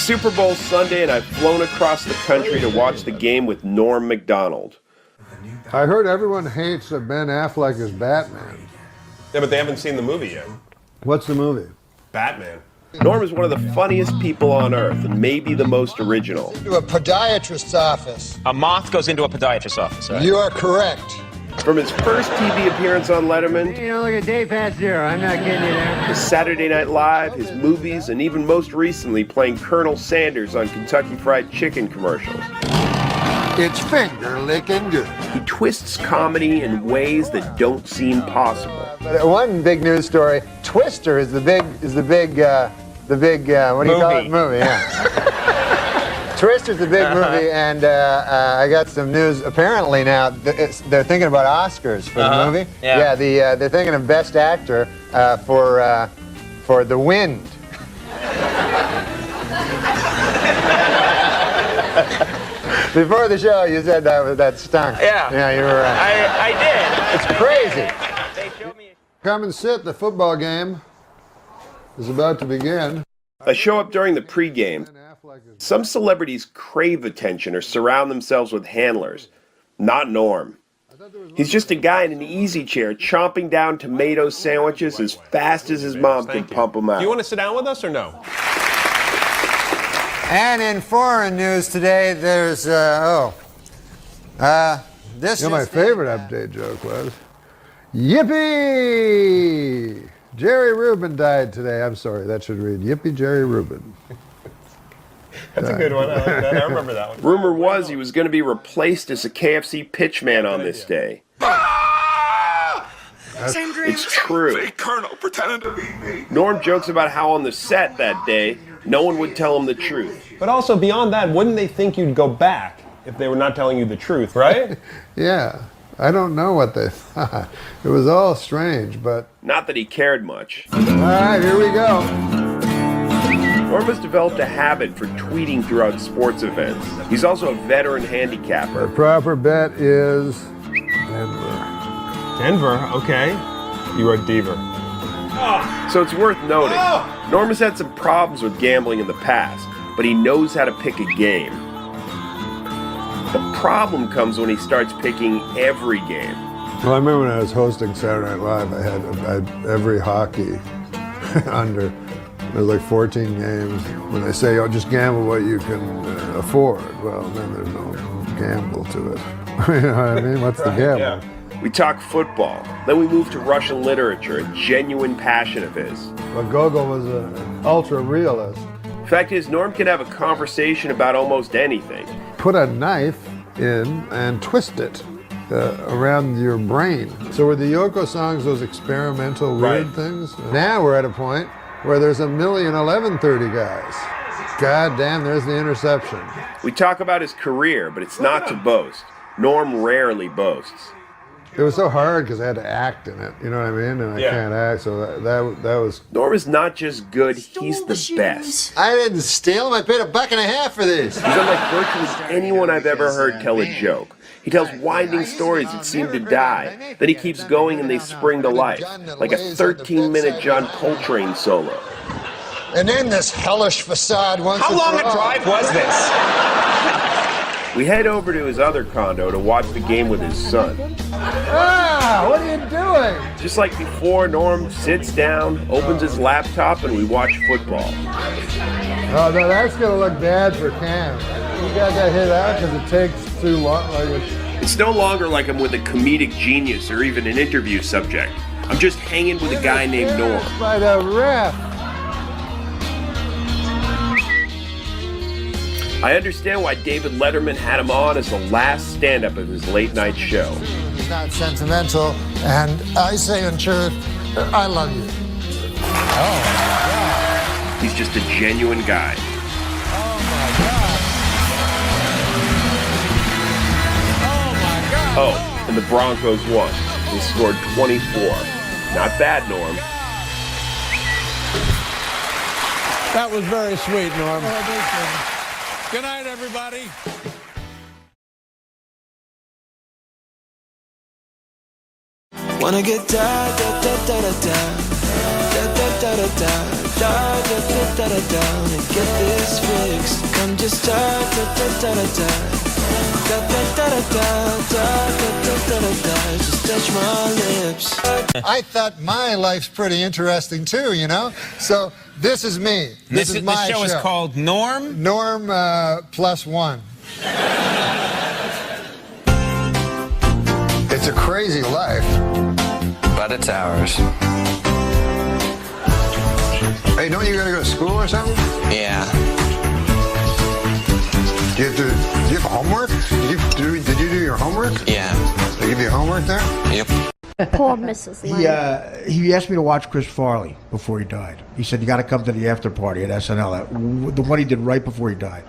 Super Bowl Sunday, and I've flown across the country to watch the game with Norm MacDonald. I heard everyone hates that Ben Affleck is Batman. Yeah, but they haven't seen the movie yet. What's the movie? Batman. Norm is one of the funniest people on earth, and maybe the most original. To a podiatrist's office. A moth goes into a podiatrist's office, right? You are correct. From his first TV appearance on Letterman, You don't look at Deadpan zero. I'm not kidding you there. his Saturday Night Live, his movies, and even most recently playing Colonel Sanders on Kentucky Fried Chicken commercials. It's finger licking good. He twists comedy in ways that don't seem possible. But one big news story: Twister is the big what do you call it? Movie. Yeah. Twister's the big movie, and I got some news. Apparently now they're thinking about Oscars for the movie. Yeah. They're thinking of Best Actor for The Wind. Before the show, you said that stunk. Yeah. Yeah, you were right. I did. It's crazy. They showed me. Come and sit. The football game is about to begin. I show up during the pregame. Some celebrities crave attention or surround themselves with handlers. Not Norm. He's just a guy in an easy chair chomping down tomato sandwiches as fast as his mom can pump them out. Do you want to sit down with us or no? And in foreign news today, there's this. You know, my favorite update joke was, yippee! Jerry Rubin died today. I'm sorry, that should read, yippee Jerry Rubin. That's a good one. I like that. I remember that one. Rumor was he was going to be replaced as a KFC pitchman on this day. It's true. Colonel pretending to be me. Norm jokes about how on the set that day, no one would tell him the truth. But also beyond that, wouldn't they think you'd go back if they were not telling you the truth, right? Yeah, I don't know what they thought. It was all strange, but... Not that he cared much. All right, here we go. Norm has developed a habit for tweeting throughout sports events. He's also a veteran handicapper. The proper bet is Denver. Denver, okay. You wrote Deaver. So it's worth noting, Norm has had some problems with gambling in the past, but he knows how to pick a game. The problem comes when he starts picking every game. Well, I remember when I was hosting Saturday Night Live, I had every hockey under. There's like 14 games. When they say, oh, just gamble what you can afford, well, then there's no gamble to it. You know what I mean? What's the gamble? Yeah. We talk football, then we move to Russian literature, a genuine passion of his. But Gogol was an ultra-realist. Fact is, Norm can have a conversation about almost anything. Put a knife in and twist it around your brain. So were the Yoko songs those experimental weird things? Now we're at a point where there's 1,011,030 guys. God damn, there's the interception. We talk about his career, but it's not to boast. Norm rarely boasts. It was so hard because I had to act in it, you know what I mean? And I can't act, so that was... Norm is not just good, he's the best. I didn't steal them. I paid $1.50 for these. He's unlike virtually anyone I've ever heard tell a joke. He tells winding stories that seem to die. Then he keeps going and they spring to life, like a 13-minute John Coltrane solo. And then this hellish facade once How long a drive was this? We head over to his other condo to watch the game with his son. Ah, what are you doing? Just like before, Norm sits down, opens his laptop, and we watch football. Oh, no, that's going to look bad for Cam. You got that hit out because it takes too long. It's no longer like I'm with a comedic genius or even an interview subject. I'm just hanging with a guy named Norm. By the ref. I understand why David Letterman had him on as the last stand-up of his late-night show. He's not sentimental, and I say in truth, I love you. Oh, my God. He's just a genuine guy. Oh, my God. Oh, my God. Oh, and the Broncos won. They scored 24. Not bad, Norm. That was very sweet, Norm. Good night, everybody. Wanna get da da da da da da da da da da da. and get this fixed. Come just just touch my lips. I thought my life's pretty interesting too, you know? So this is me. This is my show. The show is called Norm? Norm +1. It's a crazy life. But it's ours. Hey, don't you gotta go to school or something? Yeah. Do you have homework? Did you do your homework? Yeah. They give you homework there? Yep. Poor Mrs. Lane. He asked me to watch Chris Farley before he died. He said, you got to come to the after party at SNL, the one he did right before he died.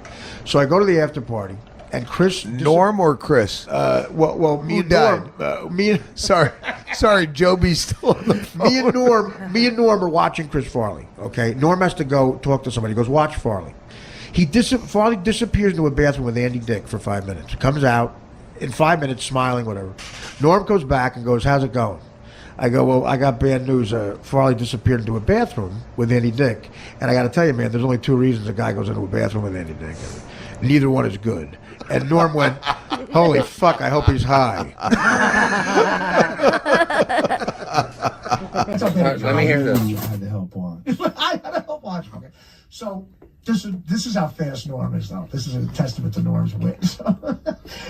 So I go to the after party, and Chris... Norm or Chris? Well, me Who and died? Norm... Sorry, Joby's still on the phone. Me and Norm are watching Chris Farley, okay? Norm has to go talk to somebody. He goes, watch Farley. Farley disappears into a bathroom with Andy Dick for 5 minutes. Comes out in 5 minutes, smiling, whatever. Norm goes back and goes, how's it going? I go, well, I got bad news. Farley disappeared into a bathroom with Andy Dick. And I got to tell you, man, there's only two reasons a guy goes into a bathroom with Andy Dick. Neither one is good. And Norm went, holy fuck, I hope he's high. Let me hear this. I had to help watch. I had to help watch. Okay. So this is how fast Norm is, though. This is a testament to Norm's wit.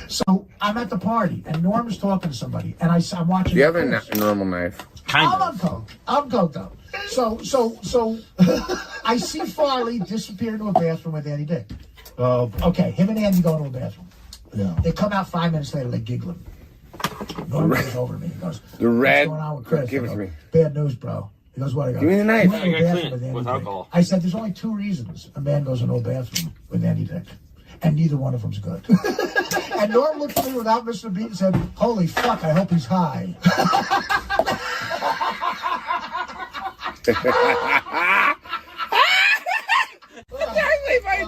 So I'm at the party, and Norm is talking to somebody, and I'm watching. Do you have a normal knife? I'm coked up. So I see Farley disappear into a bathroom with Andy Dick. Okay, him and Andy go into a bathroom. Yeah. They come out 5 minutes later, they're giggling. Norm goes over to me. He goes, what's going on with Chris? Give it to me. Bad news, bro. He goes, what? I go, give me the knife. I gotta clean it with alcohol. I said, there's only two reasons a man goes into a bathroom with Andy Dick, and neither one of them's good. And Norm looked at me without missing a beat and said, holy fuck, I hope he's high.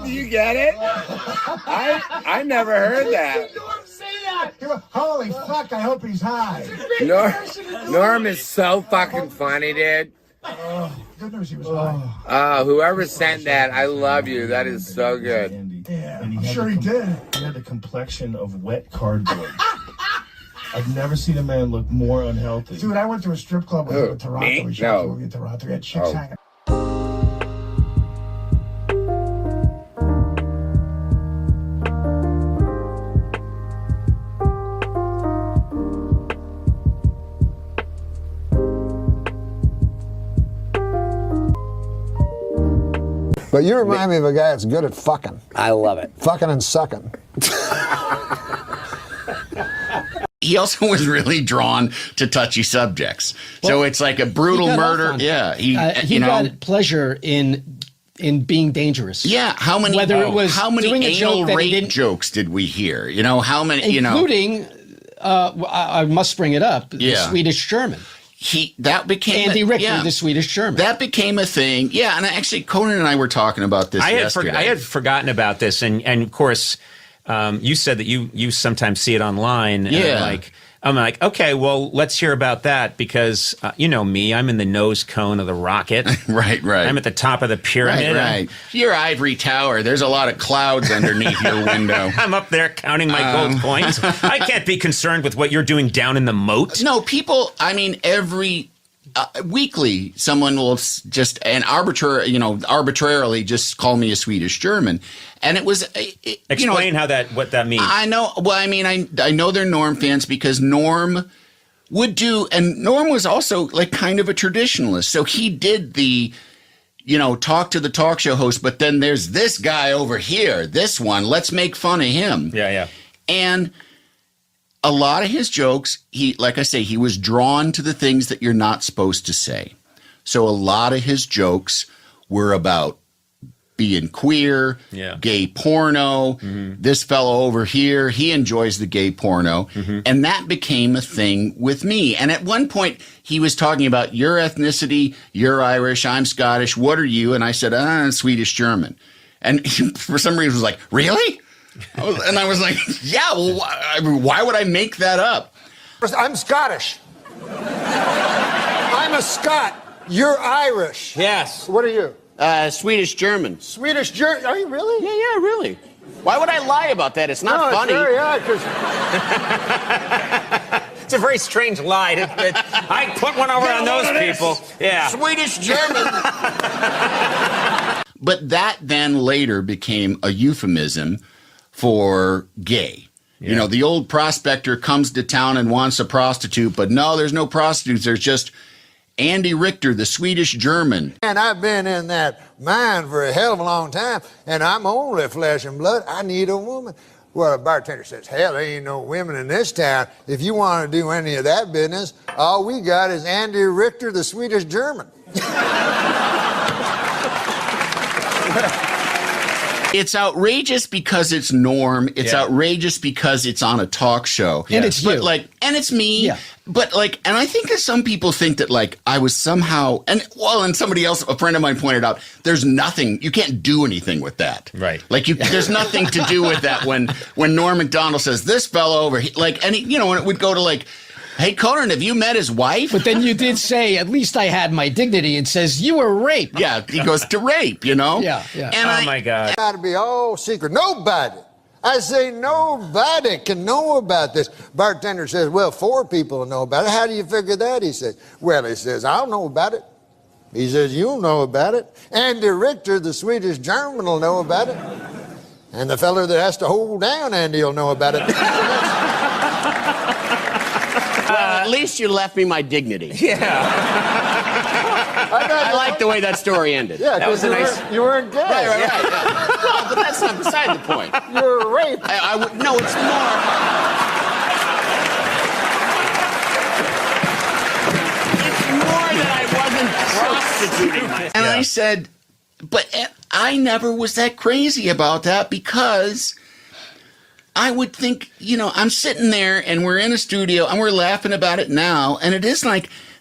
Do you get it? I never heard that. Norm say that. He went, holy fuck, I hope he's high. Norm is so fucking funny, dude. Good news he was high. Whoever sent that, I love you. That is so good. Yeah, I'm sure he did. He had the complexion of wet cardboard. I've never seen a man look more unhealthy. Dude, I went to a strip club with him in Toronto. Me? We shot a movie in Toronto. We had chicks hanging. But you remind me of a guy that's good at fucking. I love it. Fucking and sucking. He also was really drawn to touchy subjects. So it's like a brutal murder. Yeah. He got pleasure in being dangerous. Yeah. How many anal rape jokes did we hear? You know, how many, including, I must bring it up, the Swedish German. That became Andy Richter, the Swedish German. That became a thing. Yeah, and actually Conan and I were talking about this yesterday. I had forgotten about this, and of course, you said that you sometimes see it online. And I'm like, okay, well, let's hear about that because you know me, I'm in the nose cone of the rocket. Right. I'm at the top of the pyramid. Right. Your ivory tower. There's a lot of clouds underneath your window. I'm up there counting my gold coins. I can't be concerned with what you're doing down in the moat. No, people. I mean, every weekly, someone will just arbitrarily just call me a Swedish German. And it was explain what that means. I know. Well, I mean, I know they're Norm fans because Norm would do, and Norm was also like kind of a traditionalist. So he did the, talk to the talk show host, but then there's this guy over here, this one. Let's make fun of him. Yeah. And a lot of his jokes, like I say, he was drawn to the things that you're not supposed to say. So a lot of his jokes were about being queer, gay porno. This fellow over here, he enjoys the gay porno. And that became a thing with me. And at one point, he was talking about your ethnicity, you're Irish, I'm Scottish, what are you? And I said, I'm Swedish German. And he, for some reason, was like, really? And I was like, yeah, well, why would I make that up? I'm Scottish. I'm a Scot. You're Irish. Yes. What are you? Swedish German. Swedish German? Are you really? Yeah, really. Why would I lie about that? It's not funny. It's very odd, 'cause It's a very strange lie. I put one over on those people. Yeah. Swedish German. But that then later became a euphemism for gay. Yeah. You know, the old prospector comes to town and wants a prostitute, but no, there's no prostitutes. There's just Andy Richter, the Swedish German. And I've been in that mine for a hell of a long time, and I'm only flesh and blood. I need a woman. Well, the bartender says, hell, there ain't no women in this town. If you want to do any of that business, all we got is Andy Richter, the Swedish German. It's outrageous because it's Norm. It's outrageous because it's on a talk show. And it's you. And it's me. Yeah. But and I think that some people think that I was somehow, and somebody else, a friend of mine pointed out, there's nothing, you can't do anything with that. Right. There's nothing to do with that when Norm MacDonald says, this fellow over here, when it would go to hey, Conan, have you met his wife? But then you did say, at least I had my dignity, and says, you were raped. Yeah, he goes to rape, Yeah. And my God. Got to be all secret. Nobody. I say nobody can know about this. Bartender says, well, 4 people know about it. How do you figure that? He says, I'll know about it. He says, you'll know about it. Andy Richter, the Swedish German, will know about it. And the fella that has to hold down Andy will know about it. Well, at least you left me my dignity. Yeah. I like the way that story ended. Yeah, that was you weren't gay. Right. Yeah. No, but that's not beside the point. You were raped. No, it's more. It's more that I wasn't prostituting myself. And I said, but I never was that crazy about that because I would think, I'm sitting there and we're in a studio and we're laughing about it now. And it is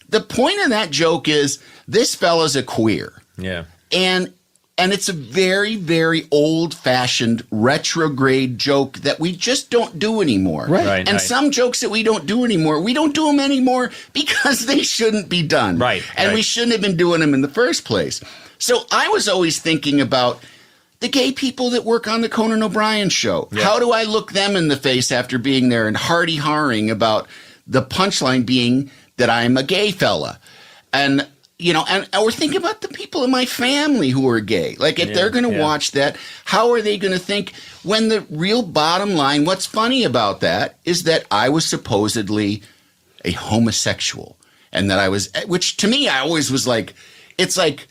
the point of that joke is this fella's a queer. Yeah. And it's a very, very old-fashioned, retrograde joke that we just don't do anymore. Right. And some jokes that we don't do anymore, we don't do them anymore because they shouldn't be done. Right. And we shouldn't have been doing them in the first place. So I was always thinking about the gay people that work on the Conan O'Brien show. Yeah. How do I look them in the face after being there and hardy-harring about the punchline being that I'm a gay fella? And we're thinking about the people in my family who are gay. If they're going to watch that, how are they going to think when the real bottom line, what's funny about that is that I was supposedly a homosexual. And that I was, which to me, I always was it's like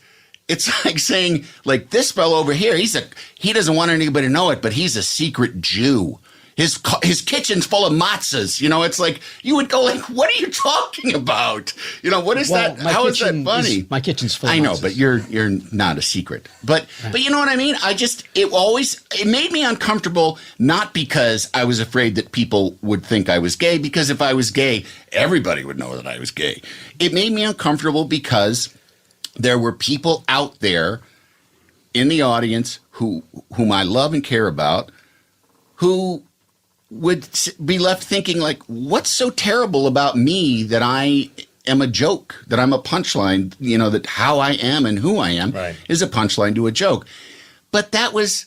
saying, this fellow over here, he doesn't want anybody to know it, but he's a secret Jew. His kitchen's full of matzahs. It's you would go what are you talking about? What is that? How is that funny? My kitchen's full of matzahs. I know, but you're not a secret. But you know what I mean? It made me uncomfortable, not because I was afraid that people would think I was gay, because if I was gay, everybody would know that I was gay. It made me uncomfortable because there were people out there in the audience whom I love and care about, who would be left thinking what's so terrible about me that I am a joke, that I'm a punchline, that how I am and who I am is a punchline to a joke. But that was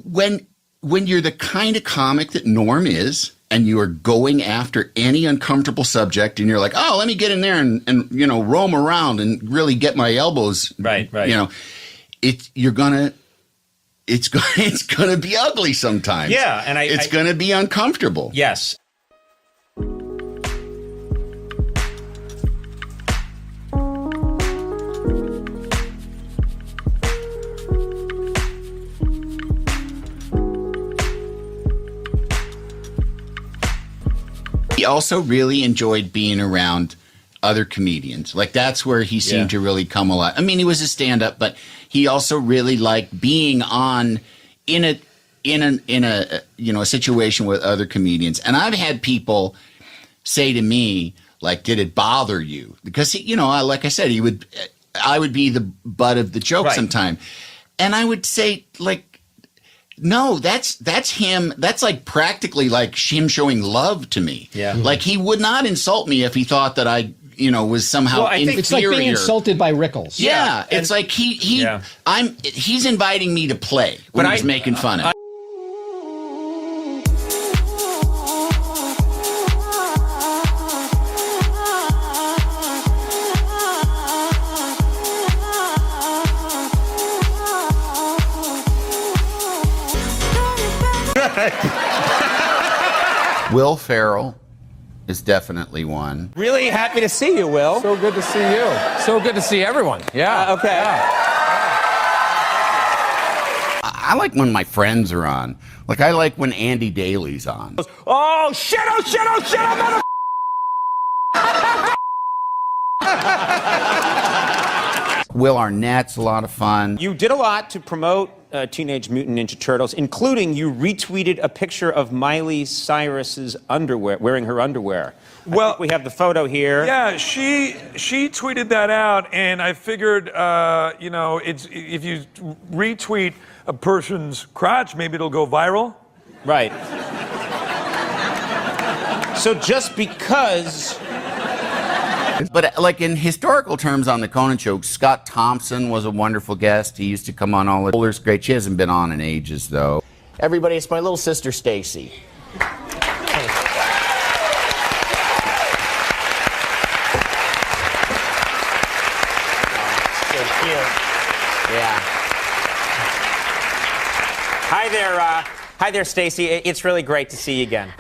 when you're the kind of comic that Norm is, and you are going after any uncomfortable subject, and you're like, oh, let me get in there and roam around and really get my elbows. Right. It's gonna be ugly sometimes. Yeah, and it's gonna be uncomfortable. Yes. He also really enjoyed being around other comedians. That's where he seemed to really come alive. I mean, he was a stand-up, but he also really liked being in a a situation with other comedians. And I've had people say to me, did it bother you? Because like I said, I would be the butt of the joke sometime, and I would say no, that's him. That's practically him showing love to me. Yeah. He would not insult me if he thought that I was somehow inferior. It's like being insulted by Rickles. Yeah, it's like he's inviting me to play when he's making fun of me. Will Ferrell is definitely one. Really happy to see you, Will. So good to see you. So good to see everyone. Yeah. Okay. Yeah. I like when my friends are on. Like, I like when Andy Daly's on. Oh, shit, mother... Will Arnett's a lot of fun. You did a lot to promote Teenage Mutant Ninja Turtles, including you retweeted a picture of Miley Cyrus's underwear, wearing her underwear. Well, I think we have the photo here. Yeah, she tweeted that out, and I figured, it's if you retweet a person's crotch, maybe it'll go viral. Right. So just because... But like in historical terms on the Conan Show, Scott Thompson was a wonderful guest. He used to come on all the Boulder's great. She hasn't been on in ages, though. Everybody, it's my little sister, Stacy. Hi there, Stacy. It's really great to see you again.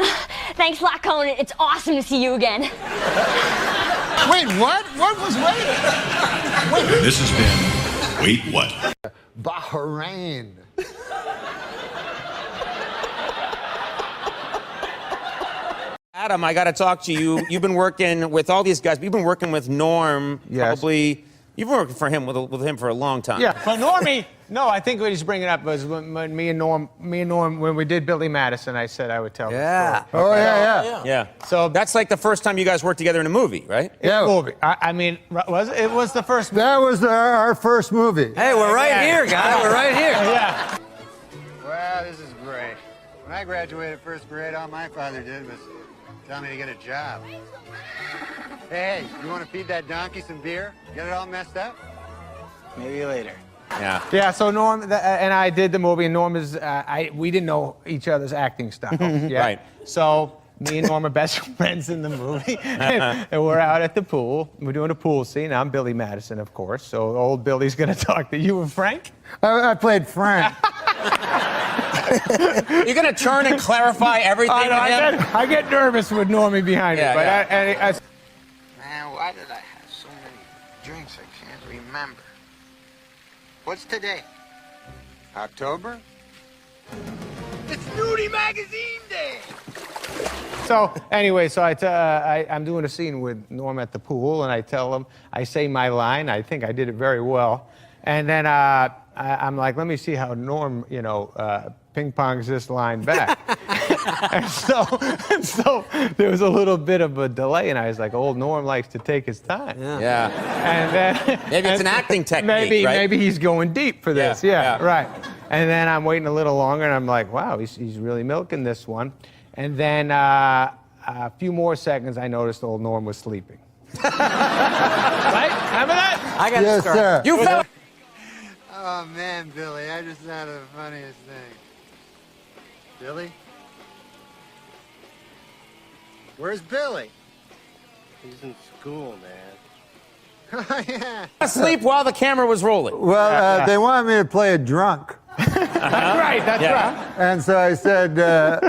Thanks a lot, Conan. It's awesome to see you again. Wait, what? What was wait? This has been Wait What? Bahrain. Adam, I got to talk to you. You've been working with all these guys. You've been working with Norm. Yes. Probably. You've been working for him with him for a long time. Yeah, but Normie. No, I think what he's bringing up was when me and Norm, when we did Billy Madison, I said I would tell. Yeah. Oh yeah. Yeah. So that's like the first time you guys worked together in a movie, right? Yeah. Movie. I mean, it was the first. That was our first movie. Hey, we're right here, guys. We're right here. Yeah. Well, this is great. When I graduated first grade, all my father did was tell me to get a job. Hey, you want to feed that donkey some beer? Get it all messed up? Maybe later. Yeah. Yeah. So Norm and I did the movie, and Norm is we didn't know each other's acting style. Yeah. Right. So me and Norm are best friends in the movie, and we're out at the pool. We're doing a pool scene. I'm Billy Madison, of course. So old Billy's gonna talk to you. And Frank? I played Frank. You're gonna turn and clarify everything. I get nervous with Normie behind me, but Man, why did I have so many drinks I can't remember? What's today? October? It's Nudie Magazine Day! So anyway, I'm doing a scene with Norm at the pool, and I tell him, I say my line. I think I did it very well. And then I'm like, let me see how Norm, ping-pongs this line back. and so there was a little bit of a delay, and I was like, old Norm likes to take his time. Yeah. And then maybe it's an acting technique, right? Maybe he's going deep for this. Yeah, right. And then I'm waiting a little longer, and I'm like, wow, he's really milking this one. And then a few more seconds, I noticed old Norm was sleeping. Right? Remember that? I got to start. Sir. You fell. Oh, man, Billy, I just thought of the funniest thing. Billy? Where's Billy? He's in school, man. Oh, yeah. Asleep while the camera was rolling. Well, they wanted me to play a drunk. That's right. That's right. And so I said,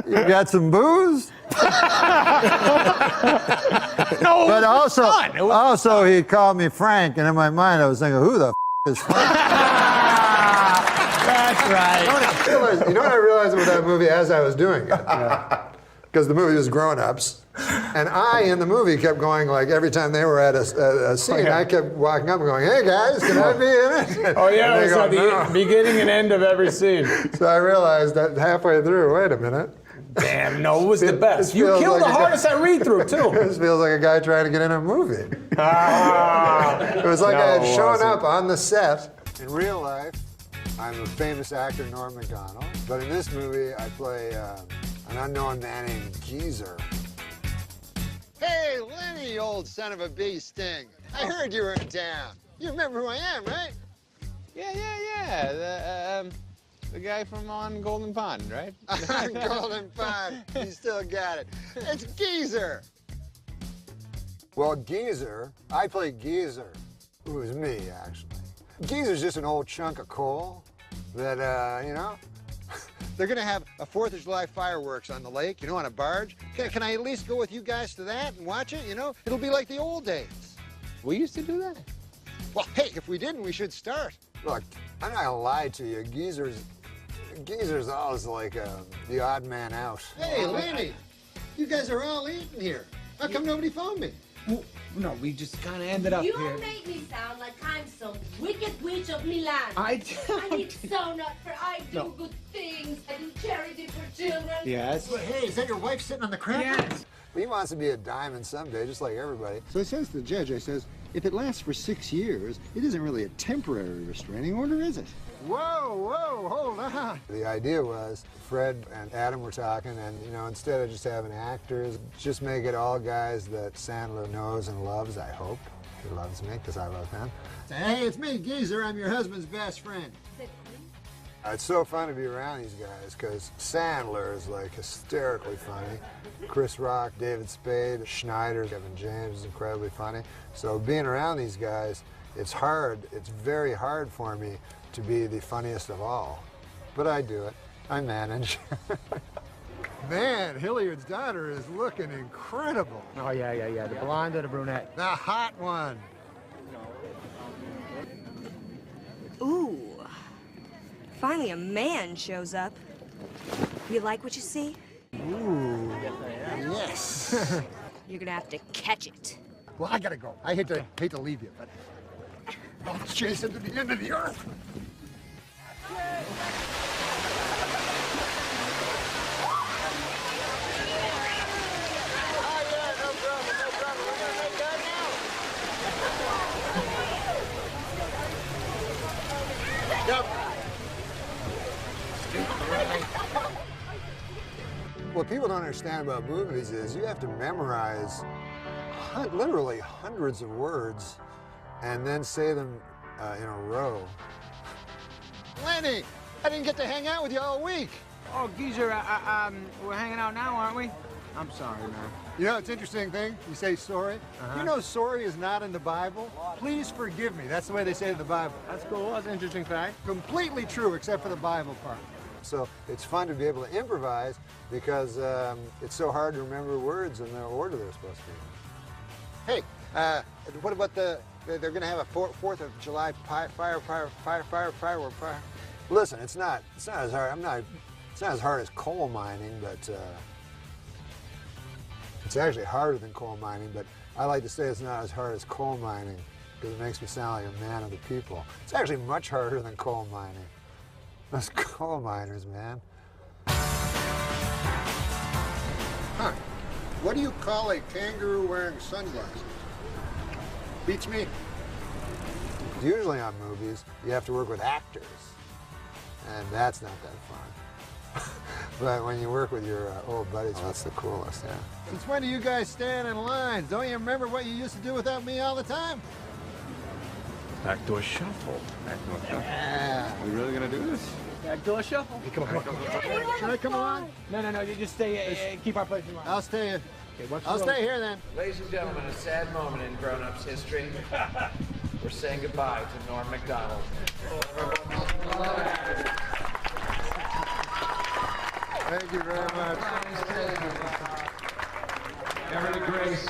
you got some booze? No, but also he called me Frank, and in my mind I was thinking, who the is Frank? That's right. You know what I realized with that movie as I was doing it? Because the movie was grown-ups. And I, in the movie, kept going, like, every time they were at a scene, I kept walking up and going, hey, guys, can I be in it? Oh, yeah, it was at the beginning and end of every scene. So I realized that halfway through, wait a minute. Damn, no, it was the best. You killed the hardest at read-through, too. This feels like a guy trying to get in a movie. It was like I had shown up on the set. In real life, I'm a famous actor, Norm MacDonald. But in this movie, I play an unknown man named Geezer. Hey, Lenny! Lenny, old son of a bee sting. I heard you were in town. You remember who I am, right? Yeah. The guy from on Golden Pond, right? On Golden Pond. You still got it. It's Geezer. Well, Geezer, I play Geezer, who is me, actually. Geezer's just an old chunk of coal that, you know, they're going to have a 4th of July fireworks on the lake, you know, on a barge. Can I at least go with you guys to that and watch it, you know? It'll be like the old days. We used to do that. Well, hey, if we didn't, we should start. Look, I'm not going to lie to you. Geezer's always like the odd man out. Hey, Lenny, you guys are all eating here. How come nobody phoned me? Well, no, we just kind of ended up you here. You make me sound like I'm some wicked witch of Milan. I need donut for I do good things. I do charity for children. Yes. Well, hey, is that your wife sitting on the cracker? Yes. Well, he wants to be a diamond someday, just like everybody. So I says to the judge, I says, if it lasts for 6 years, it isn't really a temporary restraining order, is it? Whoa, hold on. The idea was Fred and Adam were talking, and, you know, instead of just having actors, just make it all guys that Sandler knows and loves, I hope. He loves me, because I love him. Hey, it's me, Geezer. I'm your husband's best friend. It's so fun to be around these guys, because Sandler is, like, hysterically funny. Chris Rock, David Spade, Schneider, Kevin James is incredibly funny. So being around these guys, it's hard. It's very hard for me to be the funniest of all. But I do it. I manage. Man, Hilliard's daughter is looking incredible. Oh, yeah. The blonde or the brunette? The hot one. Ooh. Finally a man shows up. You like what you see? Ooh. Yes. You're gonna have to catch it. Well, I gotta go. I hate to leave you, but I'll chase him to the end of the earth. What people don't understand about movies is you have to memorize literally hundreds of words and then say them in a row. Lenny, I didn't get to hang out with you all week. Oh, Geezer, we're hanging out now, aren't we? I'm sorry, man. You know, it's an interesting thing. You say sorry. You know sorry is not in the Bible. Please forgive me. That's the way they say it in the Bible. That's cool. That's an interesting fact. Completely true, except for the Bible part. So it's fun to be able to improvise because it's so hard to remember words in the order they're supposed to be. Hey, what about they're going to have a 4th of July firework. Listen, it's not as hard. It's not as hard as coal mining, but it's actually harder than coal mining. But I like to say it's not as hard as coal mining because it makes me sound like a man of the people. It's actually much harder than coal mining. Those coal miners, man. Huh. What do you call a kangaroo wearing sunglasses? Beats me. Usually on movies, you have to work with actors, and that's not that fun. But when you work with your old buddies, that's the coolest, yeah. Since when do you guys stand in lines? Don't you remember what you used to do without me all the time? Backdoor shuffle. Backdoor shuffle. Yeah. We really gonna do this? Backdoor shuffle. Hey, come on. Should I come along? No, you just stay, keep our place in line. I'll stay. Okay, I'll stay here then. Ladies and gentlemen, a sad moment in grown-ups history. We're saying goodbye to Norm MacDonald. Thank you very much. Never the grace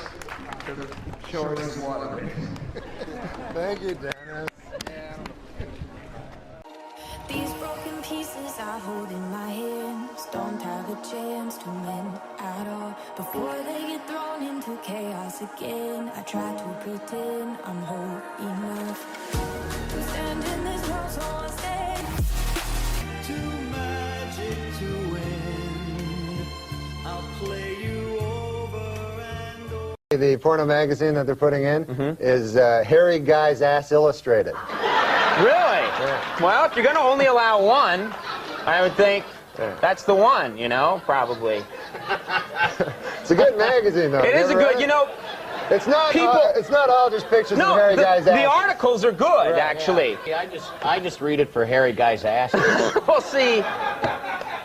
to the shortest water. Thank you, Dennis. These broken pieces I hold in my hands don't have a chance to mend at all. Before they get thrown into chaos again, I try to pretend I'm whole enough to stand in this world, so I stay. Too magic to win. I'll play you over and over. The porno magazine that they're putting in is Hairy Guy's Ass Illustrated. Really? Yeah. Well, if you're going to only allow one, I would think that's the one, you know, probably. It's a good magazine, though. It is a good, you know, It's not all just pictures of hairy guys' the ass. articles are good, actually. Yeah, I just read it for hairy guys' asses. Well, see,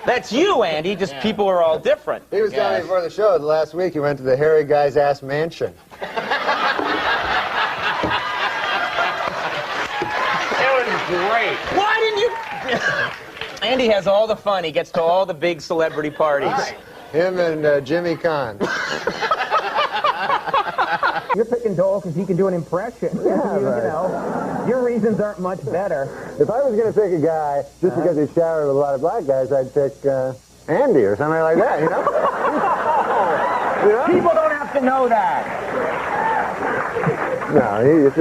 that's you, Andy. Just people are all different. He was telling me before the show last week he went to the hairy guy's ass mansion. It was great. Why didn't you? Andy has all the fun. He gets to all the big celebrity parties. Right. Him and Jimmy Kahn. You're picking Dole because he can do an impression. Yeah, you know, your reasons aren't much better. If I was going to pick a guy just because he showered with a lot of black guys, I'd pick Andy or something like that, you know? You know? People don't have to know that. No, he used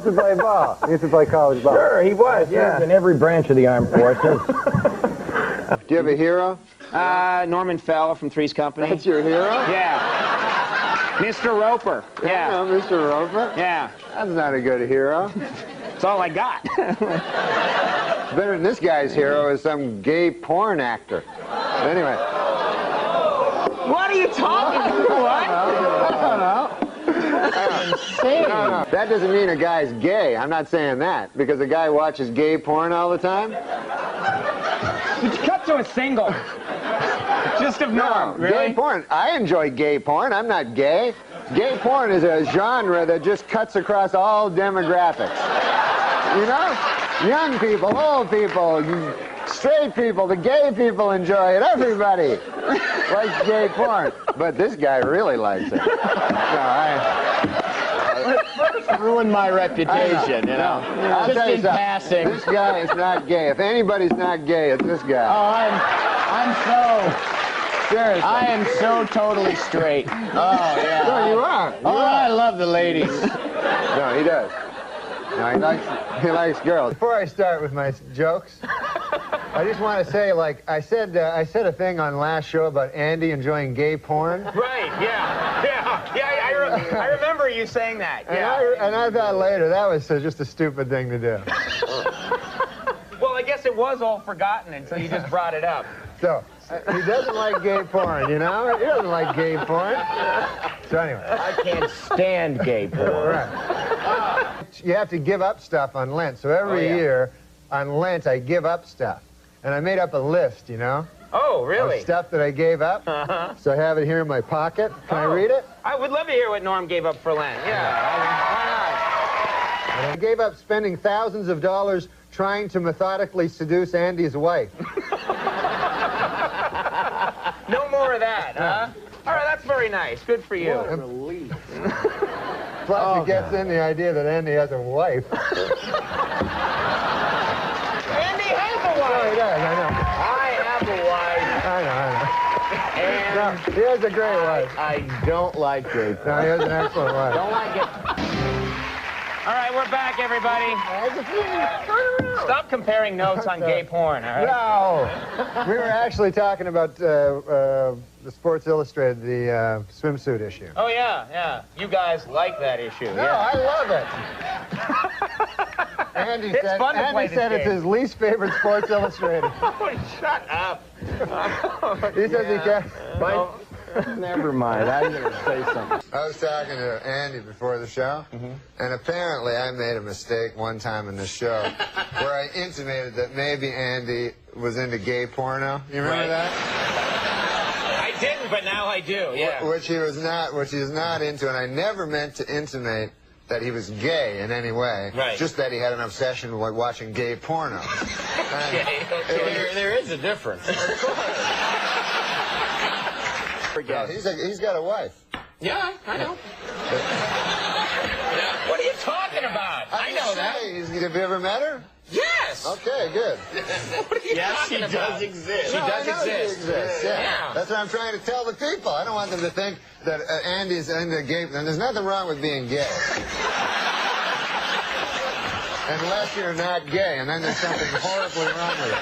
to play ball. He used to play college ball. Sure, he was, yeah. In every branch of the armed forces. Do you have a hero? Norman Fell from Three's Company. That's your hero? Yeah. Mr. Roper. Yeah. No, Mr. Roper? Yeah. That's not a good hero. That's all I got. Better than this guy's hero is some gay porn actor. Anyway. What are you talking about? What? I don't know. No. That doesn't mean a guy's gay. I'm not saying that. Because a guy watches gay porn all the time? Cut to a single. Just of Norm, really? Gay porn. I enjoy gay porn. I'm not gay. Gay porn is a genre that just cuts across all demographics. You know? Young people, old people, straight people, the gay people enjoy it. Everybody likes gay porn. But this guy really likes it. Ruined my reputation, you know. I'll Just tell you in something. passing. This guy is not gay. If anybody's not gay, it's this guy. Oh, I'm so... Seriously. I am so totally straight. Oh, yeah. No, you are. I love the ladies. No, he does. No, he likes girls. Before I start with my jokes, I just want to say, like, I said a thing on last show about Andy enjoying gay porn. Right, yeah. I remember you saying that. Yeah. And I thought later that was just a stupid thing to do. Well, I guess it was all forgotten until you just brought it up. So, he doesn't like gay porn, you know? He doesn't like gay porn. So anyway. I can't stand gay porn. Right. You have to give up stuff on Lent. So every year on Lent, I give up stuff. And I made up a list, you know? Oh, really? Of stuff that I gave up. So I have it here in my pocket. Can I read it? I would love to hear what Norm gave up for Lent. Yeah. Why not? I gave up spending thousands of dollars trying to methodically seduce Andy's wife. No more of that, huh? All right, that's very nice. Good for you. What a relief. Plus, it gets in the idea that Andy has a wife. Andy has a wife. Oh, he does, I know. I have a wife. I know. And no, he has a great wife. I don't like gay porn. No, he has an excellent wife. Don't like it. All right, we're back, everybody. Stop comparing notes on gay porn, all right? No. We were actually talking about the Sports Illustrated, the swimsuit issue. Oh, yeah. You guys like that issue. No, I love it. Andy said it's his least favorite Sports Illustrated. Oh, shut up. He says he can't. Never mind. I'm going to say something. I was talking to Andy before the show, and apparently I made a mistake one time in the show where I intimated that maybe Andy was into gay porno. You remember that? I didn't, but now I do, yeah. Which he is not into, and I never meant to intimate that he was gay in any way. Right. Just that he had an obsession with watching gay porno. There is a difference. No, he's got a wife. Yeah, I know. What are you talking about? I know that. Have you ever met her? Yes. Okay, good. What are you talking about? She does exist. She does exist. Yeah. That's what I'm trying to tell the people. I don't want them to think that Andy's into gay. And there's nothing wrong with being gay. Unless you're not gay, and then there's something horribly wrong with it.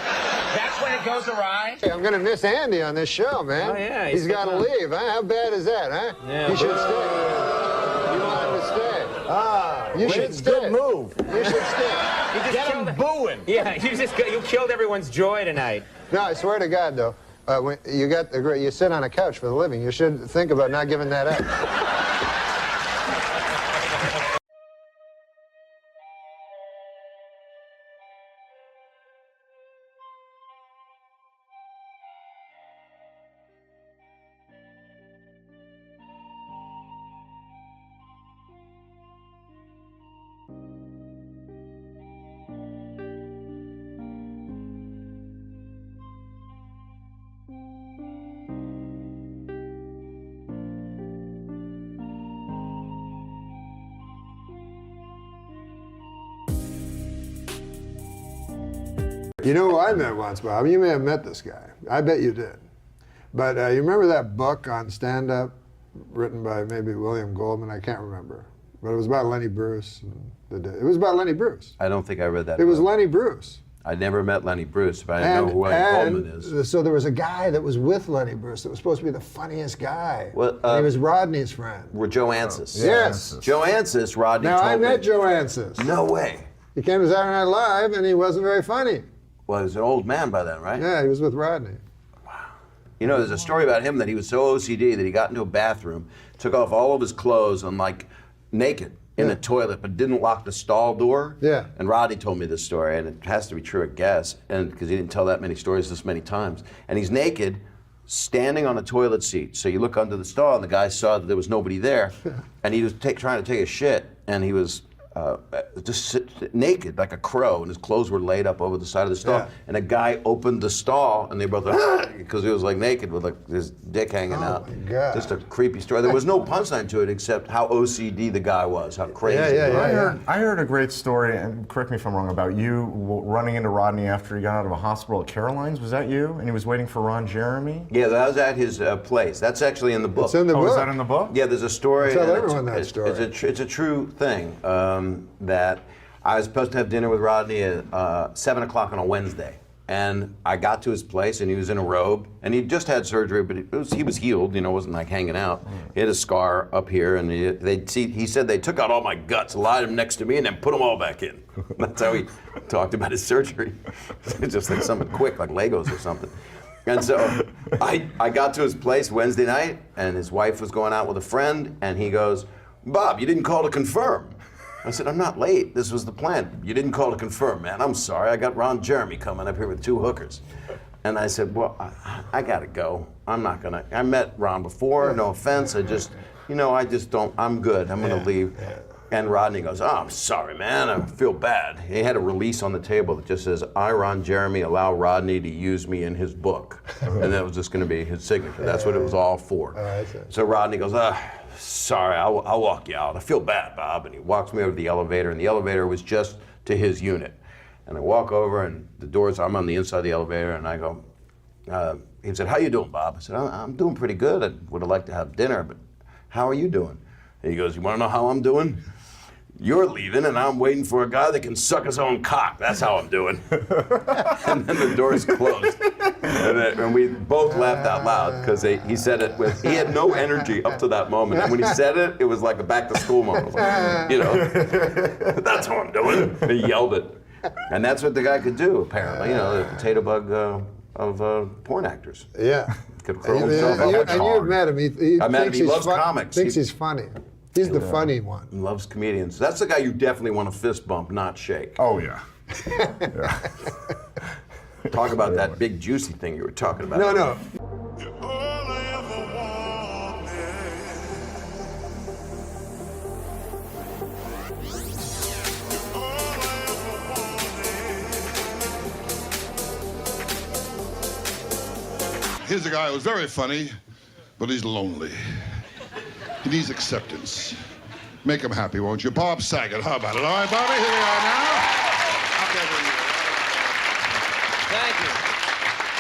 That's when it goes awry? Hey, I'm going to miss Andy on this show, man. Oh, yeah. He's got to leave, huh? How bad is that, huh? Yeah. He should stay. You want him to stay. You should stay. Good move. You should stay. Get him booing. Yeah, you killed everyone's joy tonight. No, I swear to God, though, when you sit on a couch for the living, you should think about not giving that up. You know who I met once, Bob? You may have met this guy. I bet you did. But you remember that book on stand-up written by maybe William Goldman? I can't remember. But it was about Lenny Bruce. It was about Lenny Bruce. I don't think I read that. It was Lenny Bruce. I never met Lenny Bruce, but I know who William Goldman is. So there was a guy that was with Lenny Bruce that was supposed to be the funniest guy. Well, he was Rodney's friend. Joe Ancis. Yes. Joe Ancis, Rodney Now, told I met me. Joe Ancis. No way. He came to Saturday Night Live, and he wasn't very funny. Well, he was an old man by then, right? Yeah, he was with Rodney. You know, there's a story about him that he was so OCD that he got into a bathroom, took off all of his clothes, and like naked in a toilet, but didn't lock the stall door. Yeah. And Rodney told me this story, and it has to be true, I guess, and because he didn't tell that many stories this many times. And he's naked, standing on a toilet seat. So you look under the stall, and the guy saw that there was nobody there, and he was trying to take a shit, and he was just naked like a crow, and his clothes were laid up over the side of the stall. Yeah. And a guy opened the stall, and they both because he was like naked with like his dick hanging out. My God. Just a creepy story. There was no punchline to it except how OCD the guy was, how crazy. I heard a great story, and correct me if I'm wrong, about you running into Rodney after he got out of a hospital at Caroline's. Was that you? And he was waiting for Ron Jeremy? Yeah, that was at his place. That's actually in the book. It's in the book. Is that in the book? Yeah, there's a story. Tell and everyone that story. It's a true thing. That I was supposed to have dinner with Rodney at 7 o'clock on a Wednesday. And I got to his place, and he was in a robe, and he just had surgery, but he was healed, you know, wasn't like hanging out. He had a scar up here, and he said they took out all my guts, lied them next to me, and then put them all back in. That's how he talked about his surgery. It's just like something quick, like Legos or something. And so I got to his place Wednesday night, and his wife was going out with a friend, and he goes, "Bob, you didn't call to confirm." I said, "I'm not late. This was the plan." "You didn't call to confirm, man. I'm sorry. I got Ron Jeremy coming up here with 2 hookers." And I said, "Well, I gotta go. I'm not gonna. I met Ron before. No offense. I just don't. I'm good. I'm gonna leave." And Rodney goes, "Oh, I'm sorry, man. I feel bad." He had a release on the table that just says, "I, Ron Jeremy, allow Rodney to use me in his book," and that was just going to be his signature. That's what it was all for. So Rodney goes, "Sorry, I'll walk you out. I feel bad, Bob." And he walks me over to the elevator, and the elevator was just to his unit. And I walk over, and the doors. I'm on the inside of the elevator, and I go. He said, "How you doing, Bob?" I said, "I'm doing pretty good. I would have liked to have dinner, but how are you doing?" And he goes, "You want to know how I'm doing? You're leaving, and I'm waiting for a guy that can suck his own cock. That's how I'm doing." And then the doors closed. And we both laughed out loud because he said it he had no energy up to that moment. And when he said it, it was like a back to school moment. Like, "That's how I'm doing." And he yelled it. And that's what the guy could do, apparently. The potato bug of porn actors. Yeah. Could curl himself up. And you've met him. I met him. He loves comics. Thinks he's funny. He's the funny one. He loves comedians. That's the guy you definitely want to fist bump, not shake. Oh, yeah. Talk about that big juicy thing you were talking about. No. Here's a guy who's very funny, but he's lonely. He needs acceptance. Make him happy, won't you? Bob Saget, how about it? All right, Bobby, here we are now. Thank you.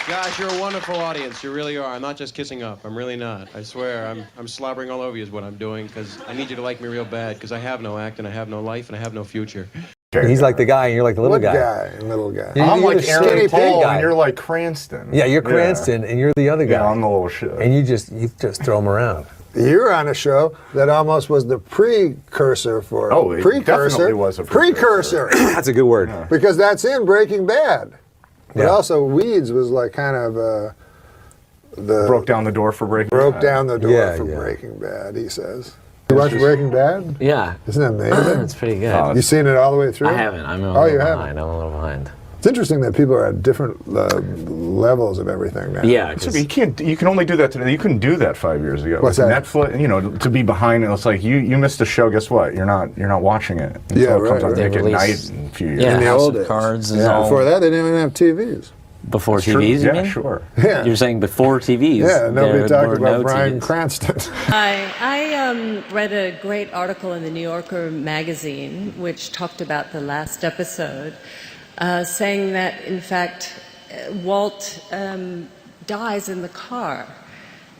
Gosh, you're a wonderful audience. You really are. I'm not just kissing up. I'm really not. I swear, I'm slobbering all over you is what I'm doing, because I need you to like me real bad, because I have no act, and I have no life, and I have no future. He's like the guy, and you're like the little What guy. Little guy. I'm You're like the Aaron skinny Paul, guy. and you're like Cranston. Yeah, you're Cranston, and you're the other guy. Yeah, I'm the little shit. And you just throw him around. You're on a show that almost was the precursor for. Oh, it definitely was a precursor. That's a good word. Yeah. Because that's in Breaking Bad. But Yeah. also, Weeds was like kind of broke down the door for Breaking Bad. Broke down the door Yeah, for yeah. Breaking Bad, he says. You watch Breaking Bad? Yeah. Isn't that amazing? It's pretty good. You seen it all the way through? I haven't. I'm a you little haven't? behind. I'm a little behind. It's interesting that people are at different levels of everything now. Yeah. You can only do that today. You couldn't do that 5 years ago. What's With that? Netflix, to be behind it, it's like you missed a show. Guess what? You're not watching it. Until Yeah, it comes right, on right. Nick at They Night release- in a few years. Yeah, In the House old of days. Cards is Yeah, all before that, they didn't even have TVs. before That's true. TVs. You Yeah, mean? sure. Yeah. You're saying before TVs? Yeah, nobody there talked were about no Bryan TVs. Cranston. I read a great article in the New Yorker magazine which talked about the last episode saying that, in fact, Walt dies in the car,